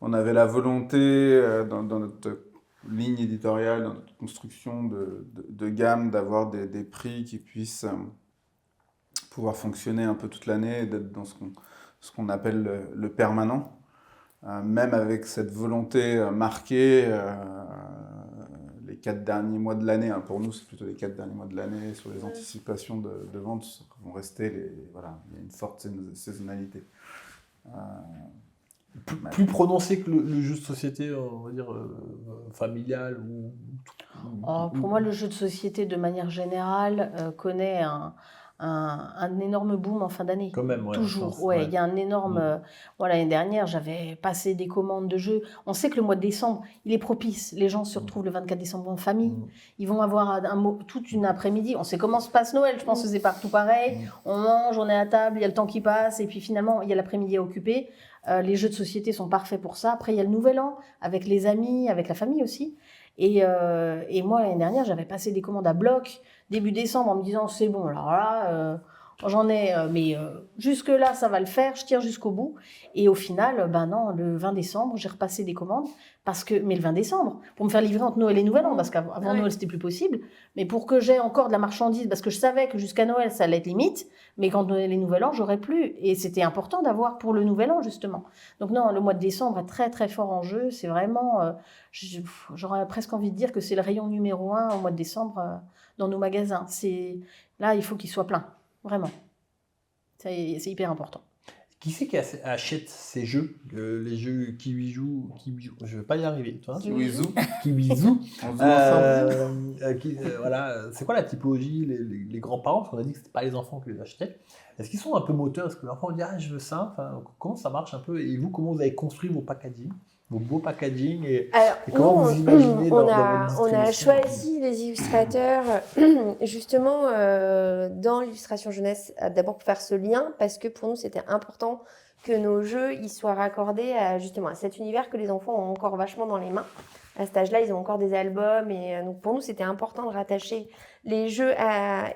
on avait la volonté dans notre ligne éditoriale, dans notre construction de gamme, d'avoir des prix qui puissent pouvoir fonctionner un peu toute l'année et d'être dans ce qu'on appelle le permanent. Même avec cette volonté marquée, les 4 derniers mois de l'année, hein, pour nous c'est plutôt les 4 derniers mois de l'année, sur les anticipations de vente vont rester, il y a une forte saisonnalité. Plus prononcé que le jeu de société, on va dire, familial ou... Pour moi, le jeu de société, de manière générale, connaît un énorme boom en fin d'année. Quand même, ouais. Toujours, il y a un énorme... l'année dernière, j'avais passé des commandes de jeux. On sait que le mois de décembre, il est propice. Les gens se retrouvent le 24 décembre en famille. Ils vont avoir toute une après-midi. On sait comment se passe Noël. Je pense que c'est partout pareil. On mange, on est à table, il y a le temps qui passe. Et puis finalement, il y a l'après-midi à occuper. Les jeux de société sont parfaits pour ça. Après, il y a le Nouvel An, avec les amis, avec la famille aussi. Et moi, l'année dernière, j'avais passé des commandes à bloc début décembre en me disant c'est bon, alors là, J'en ai, mais jusque-là, ça va le faire, je tiens jusqu'au bout. Et au final, ben non, le 20 décembre, j'ai repassé des commandes, mais le 20 décembre, pour me faire livrer entre Noël et Nouvel An, parce qu'avant Noël, c'était plus possible. Mais pour que j'ai encore de la marchandise, parce que je savais que jusqu'à Noël, ça allait être limite, mais quand Noël et Nouvel An, j'aurais plus. Et c'était important d'avoir pour le Nouvel An, justement. Donc non, le mois de décembre est très, très fort en jeu. C'est vraiment, j'aurais presque envie de dire que c'est le rayon numéro 1 au mois de décembre dans nos magasins. Là, il faut qu'il soit plein. Vraiment. C'est hyper important. Qui c'est qui achète ces jeux, les jeux Kiwijou, je ne vais pas y arriver, toi. Kiwizou. Kiwijou. On joue ensemble. Voilà, c'est quoi la typologie, les grands-parents, parce qu'on a dit que c'était pas les enfants qui les achetaient. Est-ce qu'ils sont un peu moteurs? Est-ce que l'enfant dit je veux ça? Enfin, comment ça marche un peu? Et vous, comment vous avez construit vos packaging, vos beaux packaging et comment vous imaginez on a choisi les illustrateurs justement dans l'illustration jeunesse, d'abord pour faire ce lien, parce que pour nous c'était important que nos jeux ils soient raccordés à cet univers que les enfants ont encore vachement dans les mains. À cet âge-là, ils ont encore des albums et donc pour nous c'était important de rattacher les jeux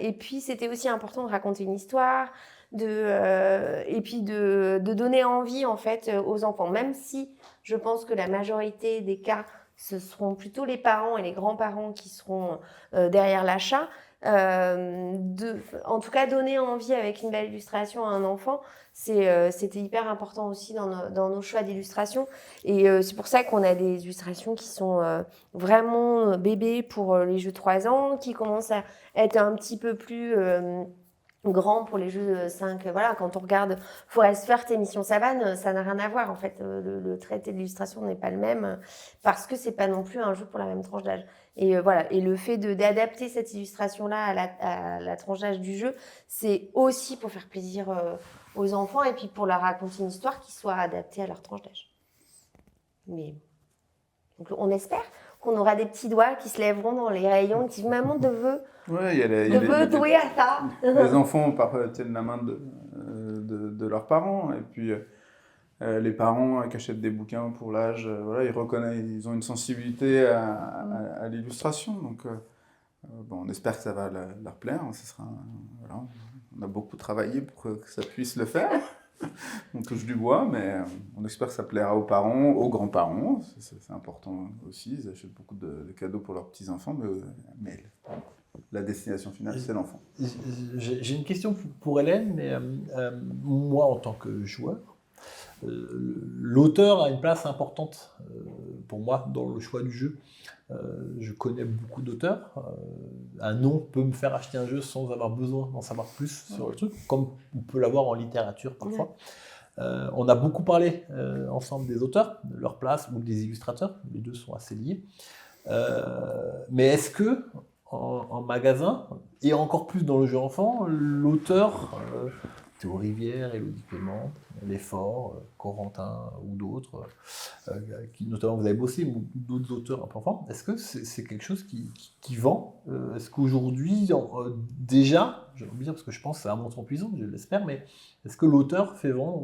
et puis c'était aussi important de raconter une histoire, et puis de donner envie en fait aux enfants, même si je pense que la majorité des cas, ce seront plutôt les parents et les grands-parents qui seront derrière l'achat. En tout cas, donner envie avec une belle illustration à un enfant, c'était hyper important aussi dans nos choix d'illustration. Et c'est pour ça qu'on a des illustrations qui sont vraiment bébés pour les jeux de 3 ans, qui commencent à être un petit peu plus grand pour les jeux de 5. Voilà, quand on regarde Forest Furt et Mission Savane, ça n'a rien à voir en fait. Le traité de l'illustration n'est pas le même parce que c'est pas non plus un jeu pour la même tranche d'âge. Et voilà, et le fait d'adapter cette illustration-là à la tranche d'âge du jeu, c'est aussi pour faire plaisir aux enfants et puis pour leur raconter une histoire qui soit adaptée à leur tranche d'âge. Mais donc, on espère qu'on aura des petits doigts qui se lèveront dans les rayons, qui disent maman veut jouer à ça. Les enfants parfois tiennent la main de leurs parents et puis les parents qui achètent des bouquins pour l'âge, voilà, ils reconnaissent, ils ont une sensibilité à l'illustration, donc on espère que ça va leur plaire. Voilà, on a beaucoup travaillé pour que ça puisse le faire. On touche du bois, mais on espère que ça plaira aux parents, aux grands-parents. C'est important aussi. Ils achètent beaucoup de cadeaux pour leurs petits-enfants, mais la destination finale, c'est l'enfant. J'ai une question pour Hélène, mais moi, en tant que joueur, l'auteur a une place importante pour moi dans le choix du jeu. Je connais beaucoup d'auteurs. Un nom peut me faire acheter un jeu sans avoir besoin d'en savoir plus sur le truc, comme on peut l'avoir en littérature parfois. On a beaucoup parlé ensemble des auteurs, de leur place, ou des illustrateurs. Les deux sont assez liés. Mais est-ce que en magasin, et encore plus dans le jeu enfant, l'auteur, Théo Rivière, Élodie Clément, Lefort, Corentin ou d'autres, qui notamment vous avez bossé, ou d'autres auteurs un peu enfants, est-ce que c'est quelque chose qui vend? Est-ce qu'aujourd'hui, déjà, j'ai envie de dire parce que je pense que ça va monter en puissance, je l'espère, mais est-ce que l'auteur fait vendre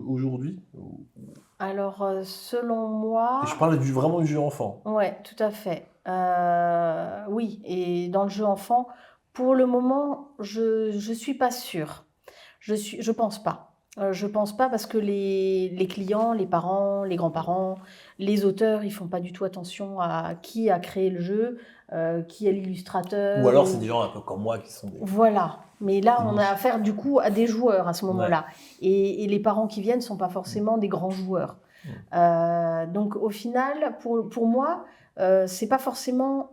aujourd'hui? Alors, selon moi... Et je parle vraiment du jeu enfant. Oui, tout à fait. Oui, et dans le jeu enfant, pour le moment, je ne suis pas sûre. Je pense pas. Je pense pas parce que les clients, les parents, les grands-parents, les auteurs, ils font pas du tout attention à qui a créé le jeu, qui est l'illustrateur. Ou alors c'est des gens un peu comme moi qui sont des... Voilà. Mais là, on a affaire du coup à des joueurs à ce moment-là. Ouais. Et les parents qui viennent sont pas forcément des grands joueurs. Donc au final, pour moi, c'est pas forcément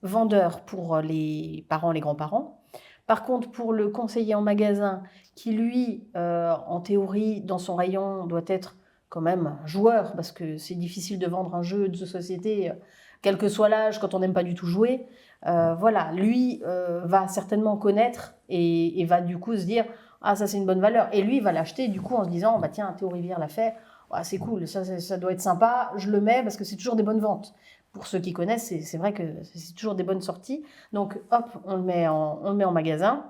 vendeur pour les parents, les grands-parents. Par contre, pour le conseiller en magasin, qui lui, en théorie, dans son rayon, doit être quand même joueur, parce que c'est difficile de vendre un jeu de société, quel que soit l'âge, quand on n'aime pas du tout jouer. Voilà, lui va certainement connaître et va du coup se dire « Ah, ça c'est une bonne valeur ». Et lui, il va l'acheter du coup en se disant bah, « Tiens, Théo Rivière l'a fait, ah, c'est cool, ça doit être sympa, je le mets parce que c'est toujours des bonnes ventes ». Pour ceux qui connaissent, c'est vrai que c'est toujours des bonnes sorties. Donc, hop, on le met en magasin.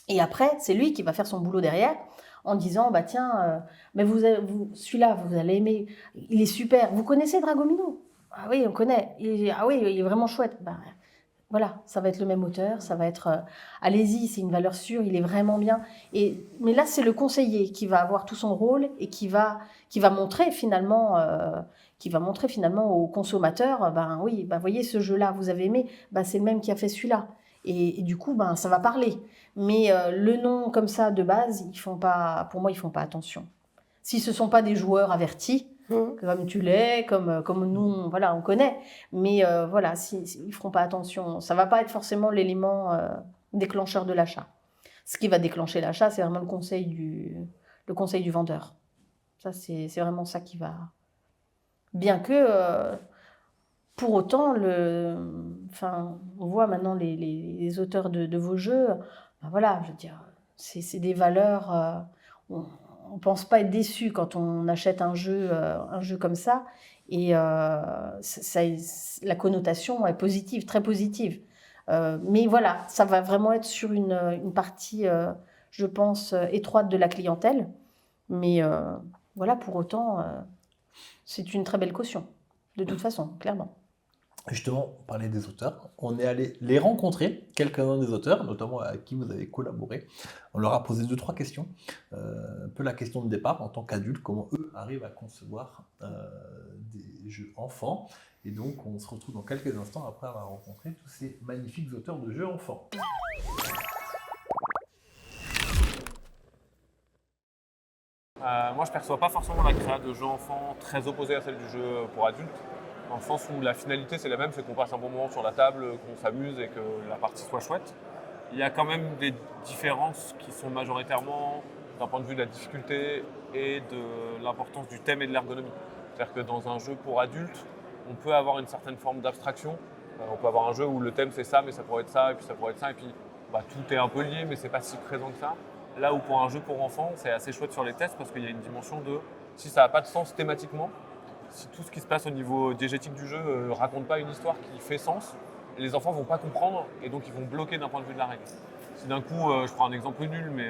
Et après, c'est lui qui va faire son boulot derrière en disant, bah tiens, mais celui-là, vous allez aimer. Il est super. Vous connaissez Dragomino? Ah oui, on connaît. Ah oui, il est vraiment chouette. Bah, voilà, ça va être le même auteur, ça va être allez-y, c'est une valeur sûre, il est vraiment bien. Mais là, c'est le conseiller qui va avoir tout son rôle et qui va montrer finalement au consommateur, ben oui, ben voyez ce jeu-là, vous avez aimé, ben c'est le même qui a fait celui-là. Et du coup, ben ça va parler. Mais le nom comme ça de base, pour moi, ils font pas attention. Si ce sont pas des joueurs avertis, comme tu l'es, comme nous, voilà, on connaît. Mais voilà, ils feront pas attention. Ça va pas être forcément l'élément déclencheur de l'achat. Ce qui va déclencher l'achat, c'est vraiment le conseil du vendeur. Ça, c'est vraiment ça qui va. Bien que, pour autant, on voit maintenant les auteurs de vos jeux. Ben voilà, je veux dire, c'est des valeurs. On pense pas être déçu quand on achète un jeu comme ça. Et la connotation est positive, très positive. Mais voilà, ça va vraiment être sur une partie, je pense, étroite de la clientèle. Mais voilà, pour autant, c'est une très belle caution, de toute façon, clairement. Justement, on parlait des auteurs. On est allé les rencontrer, quelques-uns des auteurs, notamment avec qui vous avez collaboré. On leur a posé 2-3 questions. Un peu la question de départ, en tant qu'adultes, comment eux arrivent à concevoir des jeux enfants. Et donc, on se retrouve dans quelques instants après avoir rencontré tous ces magnifiques auteurs de jeux enfants. Moi, je perçois pas forcément la créa de jeux enfants très opposée à celle du jeu pour adultes. Dans le sens où la finalité c'est la même, c'est qu'on passe un bon moment sur la table, qu'on s'amuse et que la partie soit chouette. Il y a quand même des différences qui sont majoritairement d'un point de vue de la difficulté et de l'importance du thème et de l'ergonomie. C'est-à-dire que dans un jeu pour adultes, on peut avoir une certaine forme d'abstraction. On peut avoir un jeu où le thème c'est ça, mais ça pourrait être ça, et puis ça pourrait être ça, et puis tout est un peu lié, mais c'est pas si présent que ça. Là où pour un jeu pour enfants, c'est assez chouette sur les tests parce qu'il y a une dimension de si ça n'a pas de sens thématiquement, si tout ce qui se passe au niveau diégétique du jeu ne raconte pas une histoire qui fait sens, les enfants ne vont pas comprendre et donc ils vont bloquer d'un point de vue de la règle. Si d'un coup, je prends un exemple nul, mais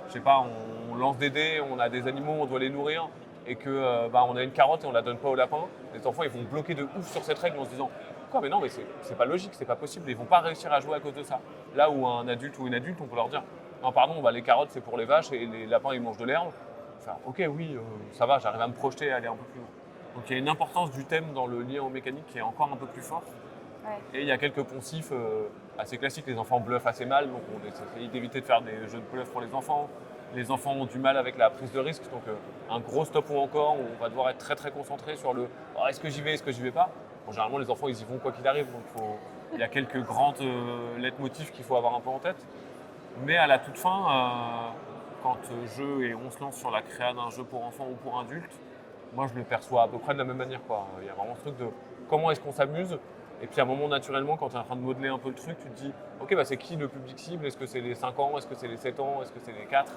je sais pas, on lance des dés, on a des animaux, on doit les nourrir et que on a une carotte et on la donne pas au lapin, les enfants ils vont bloquer de ouf sur cette règle en se disant quoi, mais non, mais c'est pas logique, c'est pas possible, ils vont pas réussir à jouer à cause de ça. Là où un adulte ou une adulte, on peut leur dire non, pardon, les carottes c'est pour les vaches et les lapins ils mangent de l'herbe. Enfin, ok, oui, ça va, j'arrive à me projeter et aller un peu plus loin. Donc il y a une importance du thème dans le lien aux mécaniques qui est encore un peu plus forte. Ouais. Et il y a quelques poncifs assez classiques. Les enfants bluffent assez mal, donc on essaye d'éviter de faire des jeux de bluff pour les enfants. Les enfants ont du mal avec la prise de risque, donc un gros stop ou encore où on va devoir être très très concentré sur le est-ce que j'y vais, est-ce que j'y vais pas. Bon, généralement les enfants ils y vont quoi qu'il arrive, donc il y a quelques grandes leitmotifs qu'il faut avoir un peu en tête. Mais à la toute fin, quand on se lance sur la créa d'un jeu pour enfants ou pour adultes, moi je le perçois à peu près de la même manière, quoi. Il y a vraiment ce truc de comment est-ce qu'on s'amuse. Et puis à un moment naturellement, quand tu es en train de modeler un peu le truc, tu te dis ok, c'est qui le public cible? Est-ce que c'est les 5 ans? Est-ce que c'est les 7 ans? Est-ce que c'est les 4?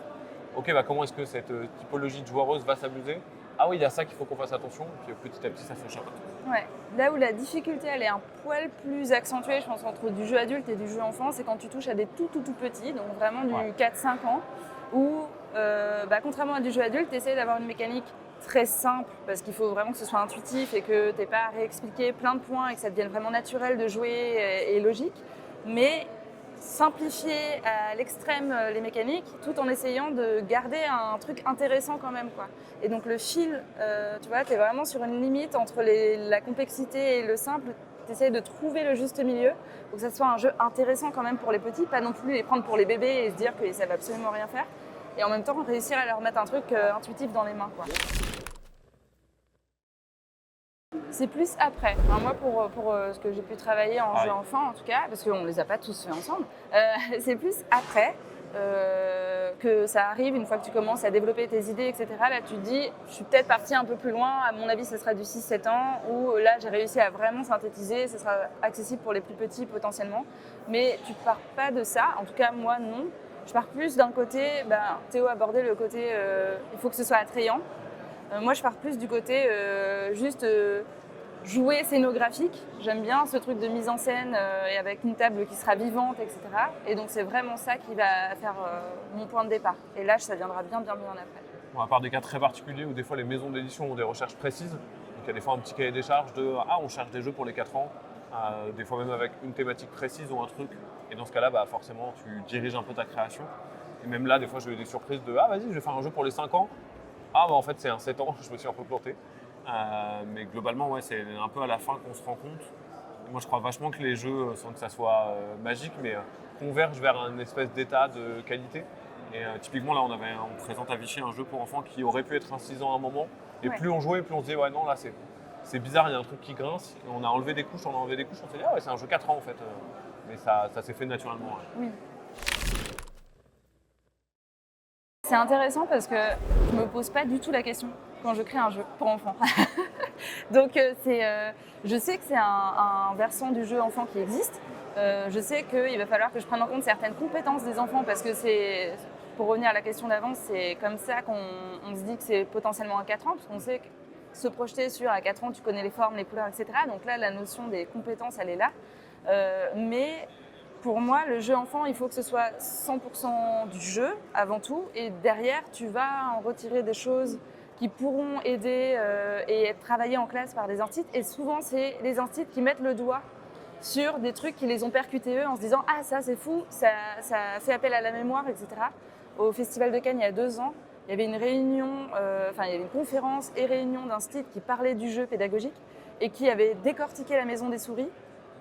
Ok, comment est-ce que cette typologie de joueuse va s'amuser? Ah oui, il y a ça qu'il faut qu'on fasse attention. Et puis petit à petit, ça se chapeaute. Ouais. Là où la difficulté elle est un poil plus accentuée, je pense, entre du jeu adulte et du jeu enfant, c'est quand tu touches à des tout petits, donc vraiment du 4-5 ans, où contrairement à du jeu adulte, tu essaies d'avoir une mécanique très simple parce qu'il faut vraiment que ce soit intuitif et que tu n'aies pas à réexpliquer plein de points et que ça devienne vraiment naturel de jouer et logique, mais simplifier à l'extrême les mécaniques tout en essayant de garder un truc intéressant quand même, quoi. Et donc le fil, tu vois, tu es vraiment sur une limite entre la complexité et le simple. Tu essaies de trouver le juste milieu pour que ça soit un jeu intéressant quand même pour les petits, pas non plus les prendre pour les bébés et se dire qu'ils savent absolument rien faire. Et en même temps, réussir à leur mettre un truc intuitif dans les mains, quoi. C'est plus après. Enfin, moi, pour ce que j'ai pu travailler en jeu enfant, en tout cas, parce qu'on ne les a pas tous fait ensemble, c'est plus après que ça arrive, une fois que tu commences à développer tes idées, etc. Là, tu te dis, je suis peut-être partie un peu plus loin. À mon avis, ce sera du 6-7 ans, où là, j'ai réussi à vraiment synthétiser. Ce sera accessible pour les plus petits, potentiellement. Mais tu ne pars pas de ça. En tout cas, moi, non. Je pars plus d'un côté, Théo abordait le côté, il faut que ce soit attrayant. Moi, je pars plus du côté jouer scénographique. J'aime bien ce truc de mise en scène et avec une table qui sera vivante, etc. Et donc, c'est vraiment ça qui va faire mon point de départ. Et là, ça viendra bien après. Bon, à part des cas très particuliers où des fois les maisons d'édition ont des recherches précises, donc il y a des fois un petit cahier des charges de on cherche des jeux pour les 4 ans. des fois même avec une thématique précise ou un truc. Et dans ce cas-là, bah, forcément, tu diriges un peu ta création. Et même là, des fois, j'ai eu des surprises de « Ah, vas-y, je vais faire un jeu pour les 5 ans. » Ah, bah en fait, c'est un 7 ans, je me suis un peu planté. Mais globalement, ouais, c'est un peu à la fin qu'on se rend compte. Et moi, je crois vachement que les jeux, sans que ça soit magique, mais convergent vers un espèce d'état de qualité. Et typiquement, là, on présente à Vichy un jeu pour enfants qui aurait pu être un 6 ans à un moment. Et Ouais. plus on jouait, plus on se disait « Ouais, non, là, c'est bizarre, il y a un truc qui grince. » Et on a enlevé des couches, on s'est dit « Ah ouais, c'est un jeu 4 ans, en fait. » Mais ça s'est fait naturellement. Ouais. Oui. C'est intéressant parce que je me pose pas du tout la question quand je crée un jeu pour enfants. Donc je sais que c'est un versant du jeu enfant qui existe. Je sais qu'il va falloir que je prenne en compte certaines compétences des enfants parce que pour revenir à la question d'avant, c'est comme ça qu'on se dit que c'est potentiellement à 4 ans parce qu'on sait que se projeter sur à 4 ans, tu connais les formes, les couleurs, etc. Donc là, la notion des compétences, elle est là. Mais pour moi, le jeu enfant, il faut que ce soit 100% du jeu avant tout. Et derrière, tu vas en retirer des choses qui pourront aider et être travaillées en classe par des instituts. Et souvent, c'est les instituts qui mettent le doigt sur des trucs qui les ont percutés eux en se disant « Ah, ça c'est fou, ça fait appel à la mémoire, etc. » Au Festival de Cannes, il y a 2 ans, il y avait une réunion, il y avait une conférence et réunion d'instituts qui parlait du jeu pédagogique et qui avait décortiqué la maison des souris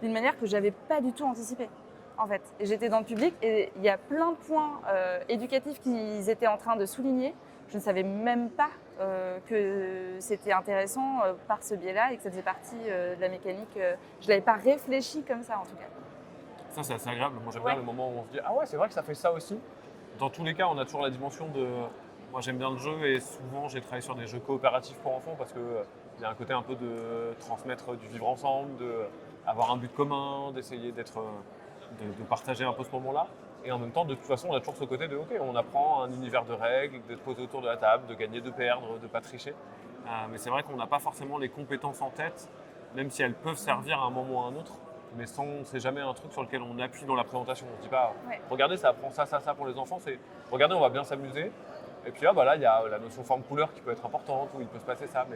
d'une manière que je n'avais pas du tout anticipée. En fait, et j'étais dans le public et il y a plein de points éducatifs qu'ils étaient en train de souligner. Je ne savais même pas que c'était intéressant par ce biais-là et que ça faisait partie de la mécanique. Je ne l'avais pas réfléchi comme ça en tout cas. Ça, c'est assez agréable. Moi, j'aime Ouais. bien le moment où on se dit « Ah ouais, c'est vrai que ça fait ça aussi. » Dans tous les cas, on a toujours la dimension de… Moi, j'aime bien le jeu et souvent, j'ai travaillé sur des jeux coopératifs pour enfants parce qu'il y a un côté un peu de transmettre du vivre ensemble, d'avoir un but commun, d'essayer de partager un peu ce moment-là. Et en même temps, de toute façon, on a toujours ce côté de OK, on apprend un univers de règles, d'être posé autour de la table, de gagner, de perdre, de ne pas tricher. Mais c'est vrai qu'on n'a pas forcément les compétences en tête, même si elles peuvent servir à un moment ou à un autre. Mais c'est jamais un truc sur lequel on appuie dans la présentation. On ne se dit pas Ouais. regardez, ça apprend ça pour les enfants. C'est regardez, on va bien s'amuser. Et puis là, il y a la notion forme-couleur qui peut être importante, où il peut se passer ça,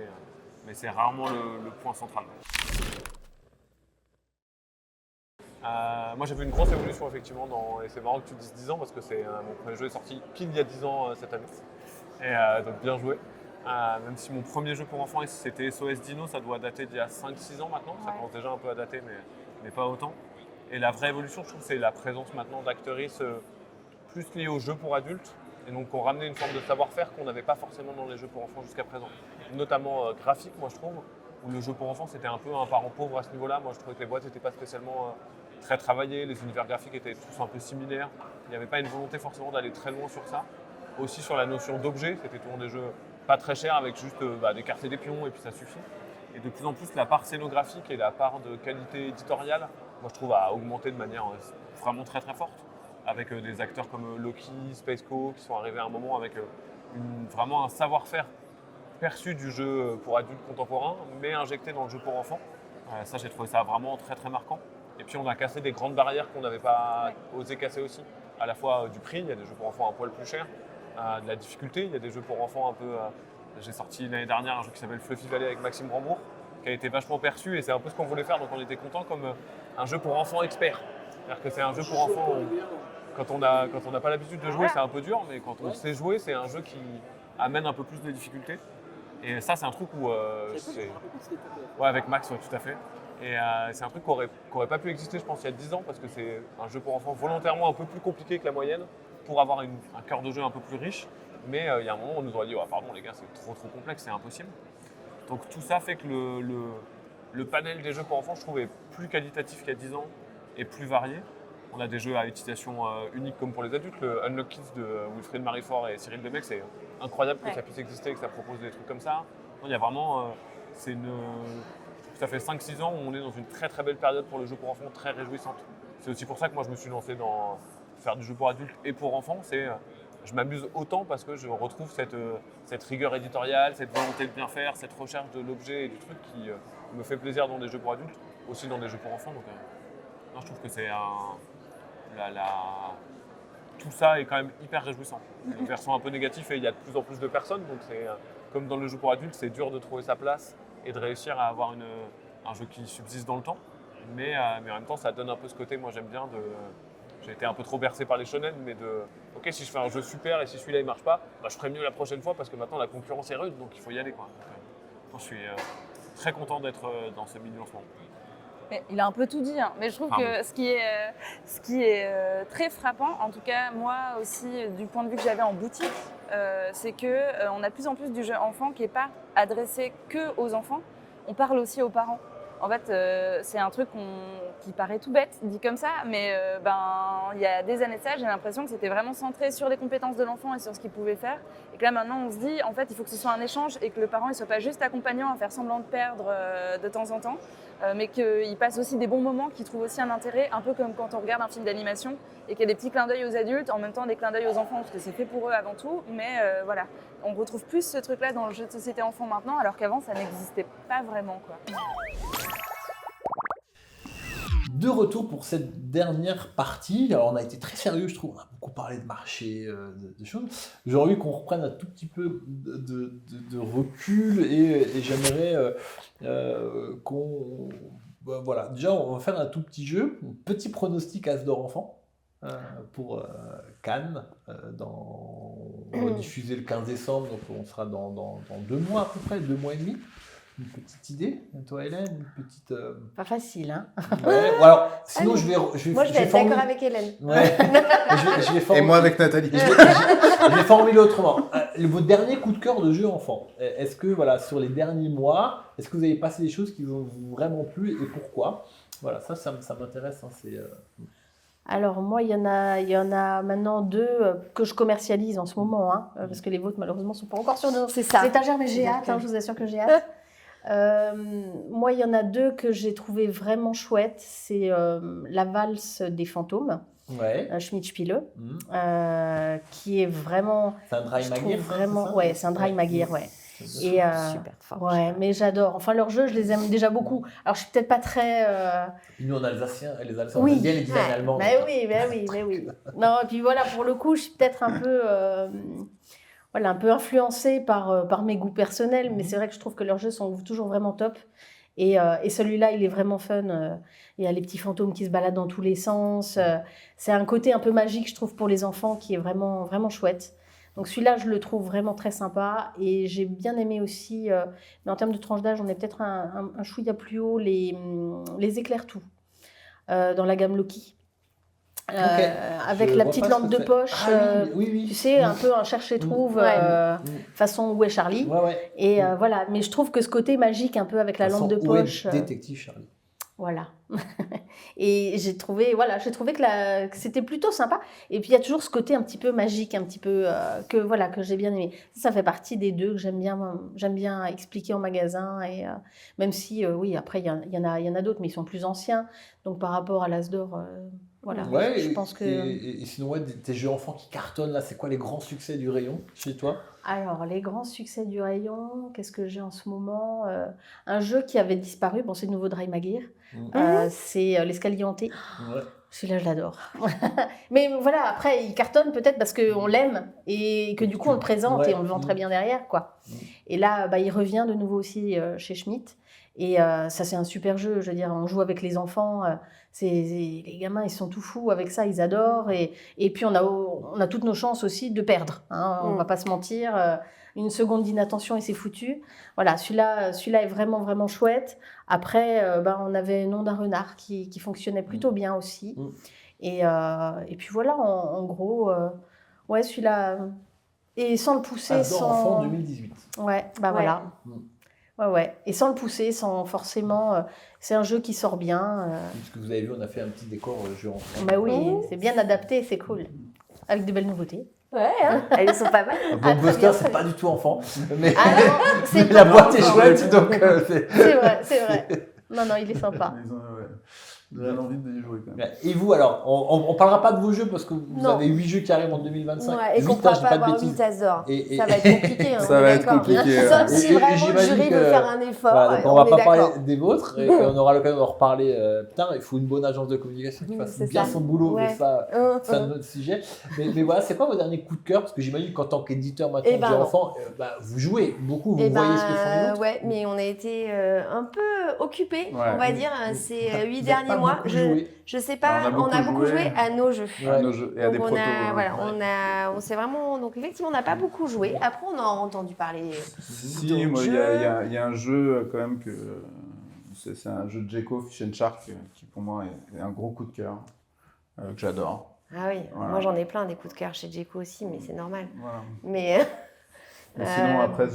mais c'est rarement le point central. Moi, j'ai vu une grosse évolution effectivement et c'est marrant que tu dises 10 ans parce que mon premier jeu est sorti pile il y a 10 ans cette année. Et donc bien joué. Même si mon premier jeu pour enfants c'était SOS Dino, ça doit dater d'il y a 5-6 ans maintenant. Ça commence déjà un peu à dater, mais pas autant. Et la vraie évolution, je trouve, c'est la présence maintenant d'actrices plus liées aux jeux pour adultes. Et donc, on ramenait une forme de savoir-faire qu'on n'avait pas forcément dans les jeux pour enfants jusqu'à présent. Notamment graphique, moi je trouve, où le jeu pour enfants c'était un peu un parent pauvre à ce niveau-là. Moi je trouvais que les boîtes n'étaient pas spécialement très travaillées, les univers graphiques étaient tous un peu similaires. Il n'y avait pas une volonté forcément d'aller très loin sur ça. Aussi sur la notion d'objet, c'était toujours des jeux pas très chers avec juste des cartes et des pions et puis ça suffit. Et de plus en plus, la part scénographique et la part de qualité éditoriale, moi je trouve, a augmenté de manière vraiment très très forte. Avec des acteurs comme Loki, Spaceco, qui sont arrivés à un moment avec vraiment un savoir-faire perçu du jeu pour adultes contemporains, mais injecté dans le jeu pour enfants. Ça, j'ai trouvé ça vraiment très très marquant. Et puis on a cassé des grandes barrières qu'on n'avait pas osé casser aussi. À la fois du prix, il y a des jeux pour enfants un poil plus chers, de la difficulté, il y a des jeux pour enfants un peu… j'ai sorti l'année dernière un jeu qui s'appelle Fluffy Valley avec Maxime Rambourg, qui a été vachement perçu et c'est un peu ce qu'on voulait faire, donc on était content comme un jeu pour enfants experts. C'est-à-dire que c'est un jeu pour enfants où, quand on n'a pas l'habitude de jouer, c'est un peu dur, mais quand on sait jouer, c'est un jeu qui amène un peu plus de difficultés. Et ça, c'est un truc où… Ouais, avec Max, ouais, tout à fait. Et c'est un truc qui aurait pas pu exister, je pense, il y a 10 ans, parce que c'est un jeu pour enfants volontairement un peu plus compliqué que la moyenne, pour avoir un cœur de jeu un peu plus riche. Mais il y a un moment où on nous aurait dit oh, pardon les gars, c'est trop complexe, c'est impossible. Donc tout ça fait que le panel des jeux pour enfants, je trouve, est plus qualitatif qu'il y a 10 ans et plus varié. On a des jeux à utilisation unique comme pour les adultes. Le Unlock Kids de Wilfried Marifort et Cyril Demec, c'est incroyable que ça puisse exister et que ça propose des trucs comme ça. Non, il y a vraiment… ça fait 5-6 ans où on est dans une très très belle période pour le jeu pour enfants, très réjouissante. C'est aussi pour ça que moi je me suis lancé dans faire du jeu pour adultes et pour enfants. Je m'amuse autant parce que je retrouve cette rigueur éditoriale, cette volonté de bien faire, cette recherche de l'objet et du truc qui me fait plaisir dans des jeux pour adultes, aussi dans des jeux pour enfants. Donc, non, je trouve que c'est tout ça est quand même hyper réjouissant. Une version un peu négative et il y a de plus en plus de personnes, donc c'est comme dans le jeu pour adultes, c'est dur de trouver sa place et de réussir à avoir un jeu qui subsiste dans le temps. Mais en même temps, ça donne un peu ce côté, moi j'aime bien j'ai été un peu trop bercé par les shonen, mais ok, si je fais un jeu super et si celui-là il marche pas, bah, je ferai mieux la prochaine fois parce que maintenant la concurrence est rude, donc il faut y aller, quoi. Donc, je suis très content d'être dans ce milieu en ce moment. Mais il a un peu tout dit, hein. Mais je trouve que ce qui est très frappant, en tout cas moi aussi du point de vue que j'avais en boutique, c'est que on a de plus en plus du jeu enfant qui n'est pas adressé que aux enfants, on parle aussi aux parents. En fait, c'est un truc qui paraît tout bête, dit comme ça, mais il y a des années de ça, j'ai l'impression que c'était vraiment centré sur les compétences de l'enfant et sur ce qu'il pouvait faire. Et que là, maintenant, on se dit, en fait, il faut que ce soit un échange et que le parent ne soit pas juste accompagnant à faire semblant de perdre de temps en temps, mais qu'il passe aussi des bons moments, qu'il trouve aussi un intérêt, un peu comme quand on regarde un film d'animation et qu'il y a des petits clins d'œil aux adultes, en même temps des clins d'œil aux enfants, parce que c'est fait pour eux avant tout. Mais voilà, on retrouve plus ce truc-là dans le jeu de société enfant maintenant, alors qu'avant, ça n'existait pas vraiment, quoi. De retour pour cette dernière partie. Alors, on a été très sérieux, je trouve. On a beaucoup parlé de marché, de choses. J'aurais envie qu'on reprenne un tout petit peu de recul et j'aimerais qu'on... voilà. Déjà, on va faire un tout petit jeu. Un petit pronostic As-d'or enfant pour Cannes. On va diffuser le 15 décembre, donc on sera dans 2 mois à peu près, 2 mois et demi. Une petite idée, toi Hélène, une petite... Pas facile, hein. Ouais, alors, sinon Allez. Moi, je vais être d'accord avec Hélène. Ouais. Et moi avec Nathalie. Je vais formuler autrement. Votre dernier coup de cœur de jeu enfant, est-ce que, voilà, sur les derniers mois, est-ce que vous avez passé des choses qui vous ont vraiment plu et pourquoi? Voilà, ça m'intéresse. Hein, Alors moi, il y en a maintenant 2 que je commercialise en ce moment, hein, parce que les vôtres, malheureusement, ne sont pas encore sur nos étagères, mais j'ai hâte, hein, je vous assure que j'ai hâte. Moi, il y en a 2 que j'ai trouvé vraiment chouettes. C'est La valse des fantômes, Schmidt-Spiele, qui est vraiment... C'est un dry Magir, vraiment, ouais, c'est un dry Magir, ouais. Et super fort. Ouais, mais j'adore. Enfin, leurs jeux, je les aime déjà beaucoup. Alors, je suis peut-être pas très... Nous, en Alsacien, les Alsaciens, on aime bien les designs allemands. Mais oui. Non, et puis voilà, pour le coup, je suis peut-être un peu... un peu influencée par mes goûts personnels, mais c'est vrai que je trouve que leurs jeux sont toujours vraiment top. Et celui-là, il est vraiment fun. Il y a les petits fantômes qui se baladent dans tous les sens. C'est un côté un peu magique, je trouve, pour les enfants, qui est vraiment, vraiment chouette. Donc celui-là, je le trouve vraiment très sympa. Et j'ai bien aimé aussi, mais en termes de tranche d'âge, on est peut-être un chouïa plus haut, les éclairs tout, dans la gamme Loki. Avec la petite lampe de poche, oui. tu sais, un peu un cherche-et-trouve façon Où est Charlie. Et voilà, mais je trouve que ce côté magique un peu avec la lampe de poche. Détective Charlie. Voilà. Et j'ai trouvé que c'était plutôt sympa. Et puis il y a toujours ce côté un petit peu magique, un petit peu que j'ai bien aimé. Ça fait partie des 2 que j'aime bien expliquer en magasin. Et même si après il y en a d'autres, mais ils sont plus anciens. Donc par rapport à l'As-d'or. Voilà, je pense que... Et sinon, tes jeux enfants qui cartonnent, là, c'est quoi les grands succès du rayon chez toi? Alors, les grands succès du rayon, qu'est-ce que j'ai en ce moment? Un jeu qui avait disparu, bon, c'est le nouveau Dry Magir, c'est l'escalier hanté. Ouais. Celui-là, je l'adore. Mais voilà, après, il cartonne peut-être parce qu'on l'aime et que du coup, on le présente et on le vend très bien derrière, quoi. Et là, il revient de nouveau aussi chez Schmidt. Et ça, c'est un super jeu. Je veux dire, on joue avec les enfants. Les gamins, ils sont tout fous avec ça. Ils adorent. Et puis, on a toutes nos chances aussi de perdre. Hein, on ne va pas se mentir. Une seconde d'inattention et c'est foutu. Voilà, celui-là est vraiment, vraiment chouette. Après, on avait Nom d'un renard qui fonctionnait plutôt bien aussi. Et puis voilà, en gros, celui-là... Et sans le pousser, As-d'or enfant 2018. Ouais, voilà. Ouais. Et sans le pousser, sans forcément... c'est un jeu qui sort bien. Ce que vous avez vu, on a fait un petit décor jeu enfant. Bah oui, c'est bien adapté, c'est cool. Avec de belles nouveautés. Ouais, elles sont pas mal. Blockbuster, c'est pas du tout enfant. Mais, non, la boîte est chouette, donc... c'est vrai. Non, il est sympa. J'ai envie d'y jouer quand même. Et vous, alors, on parlera pas de vos jeux parce que vous Non. avez 8 jeux qui arrivent en 2025. Ouais, et qu'on ne 8 pourra ans, je dis pas pas de avoir bêtises. 8 as d'or. Et- Ça va être compliqué. Hein, Ça on va est être d'accord. compliqué, Sauf ouais. si Et vraiment le j'imagine jury que- veut faire un effort. Voilà, donc on on va est pas d'accord. parler des vôtres et on aura l'occasion d'en reparler. Putain, il faut une bonne agence de communication qui fasse C'est bien ça. son boulot, mais Ouais. ça, c'est un autre sujet. Mais voilà, c'est quoi vos derniers coups de cœur? Parce que j'imagine qu'en tant qu'éditeur maintenant, Eh ben j'ai non. enfant, vous jouez beaucoup, vous Eh voyez ce que font les autres. ouais, mais on a été un peu occupés, Ouais. on va dire, ces Vous 8 avez derniers pas mois. beaucoup joué. Je sais Bah, pas, on a beaucoup joué à nos jeux. Ouais. À nos jeux et à Donc des on protos. a, ouais. voilà, on s'est vraiment, donc effectivement, on n'a pas beaucoup joué. Après, on a entendu parler. Si, d'autres moi, il y, jeux. a il y a un jeu quand même que. C'est un jeu de Djeko, Fish and Shark, qui pour moi est un gros coup de cœur, que j'adore. Ah oui, Voilà. moi j'en ai plein des coups de cœur chez Djeko aussi, mais c'est normal. Voilà. Mais Mais sinon, après,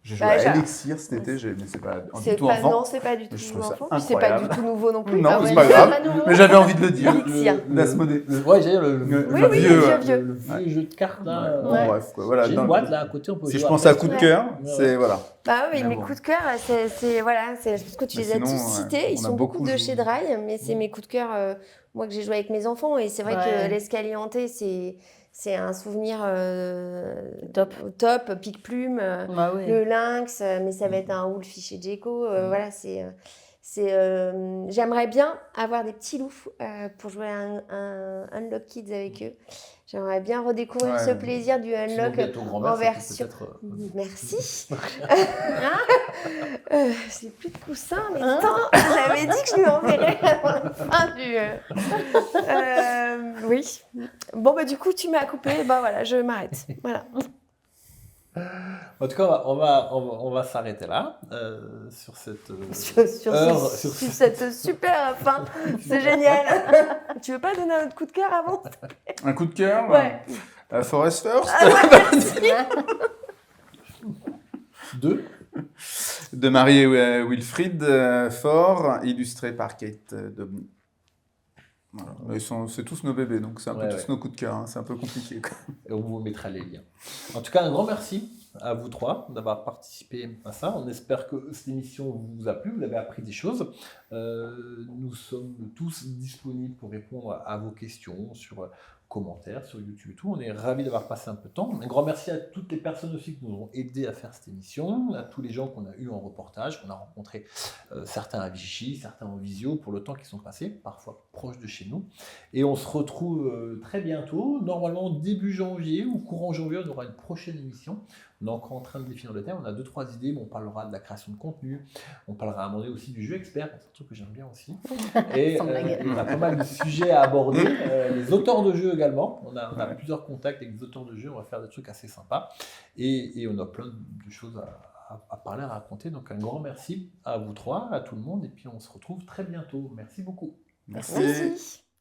j'ai joué bah, à Elixir cet été, mais c'est pas c'est du tout pas, enfant. non, c'est pas du tout Je trouve ça enfant. Puis c'est pas incroyable. du tout nouveau non plus. Non, Ah c'est ouais, pas grave. pas nouveau. Mais j'avais envie de le dire. Elixir. D'Asmodée. Ouais, j'ai le Oui, Le oui, vieux, le ouais. vieux. le vieux jeu de cartes là. Bon, Ouais. bref, quoi. Voilà, J'ai dans- une boîte là à côté, on peut Si jouer je pense à après. coup de Ouais. cœur, Ouais. c'est voilà. Bah oui, Mais mes bon. coups de cœur, voilà, je pense que tu Mais les as sinon, tous ouais, cités. Ils on a sont beaucoup beaucoup de joué. chez Dry, mais c'est mes coups de cœur, moi que j'ai joué avec mes enfants. Et c'est vrai Ouais. que l'escalier hanté, c'est un souvenir Top. top, pique-plume, Bah oui. le lynx, mais ça va être un Wolf chez Djeko. Voilà, j'aimerais bien avoir des petits loups pour jouer à un Unlock Kids avec eux. J'aimerais bien redécouvrir Ouais. ce plaisir du Sinon, Unlock. bientôt grand-mère, en ça peut version- peut-être, Merci. J'ai plus de coussin, mais attends, j'avais dit que je lui enverrais avant la fin du. Oui. Bon, bah, du coup, tu m'as coupé. Bah voilà, je m'arrête. Voilà. En tout cas, on va s'arrêter là sur cette Sur heure. cette super fin. C'est génial. Tu veux pas donner un autre coup de cœur avant? Un coup de cœur Ouais. Forest First Deux. de Marie et Wilfried Faure, illustré par Kate Dobney. Voilà. C'est tous nos bébés, donc c'est un peu Ouais, tous ouais. nos coups de cœur. Hein. C'est un peu compliqué. Quoi. Et on vous mettra les liens. En tout cas, un grand merci à vous trois d'avoir participé à ça. On espère que cette émission vous a plu, vous avez appris des choses. Nous sommes tous disponibles pour répondre à vos questions sur commentaires, sur YouTube et tout. On est ravis d'avoir passé un peu de temps. Un grand merci à toutes les personnes aussi qui nous ont aidés à faire cette émission, à tous les gens qu'on a eu en reportage, qu'on a rencontrés, certains à Vichy, certains en visio, pour le temps qu'ils sont passés, parfois proches de chez nous. Et on se retrouve très bientôt, normalement début janvier ou courant janvier, on aura une prochaine émission. On est encore en train de définir le thème, on a 2-3 idées, mais on parlera de la création de contenu, on parlera à un moment donné aussi du jeu expert, c'est un truc que j'aime bien aussi. Et Sans blague. on a pas mal de sujets à aborder, les auteurs de jeux également, on a plusieurs contacts avec des auteurs de jeux, on va faire des trucs assez sympas, et on a plein de choses à parler, à raconter, donc un grand merci à vous trois, à tout le monde, et puis on se retrouve très bientôt. Merci beaucoup. Merci. Merci.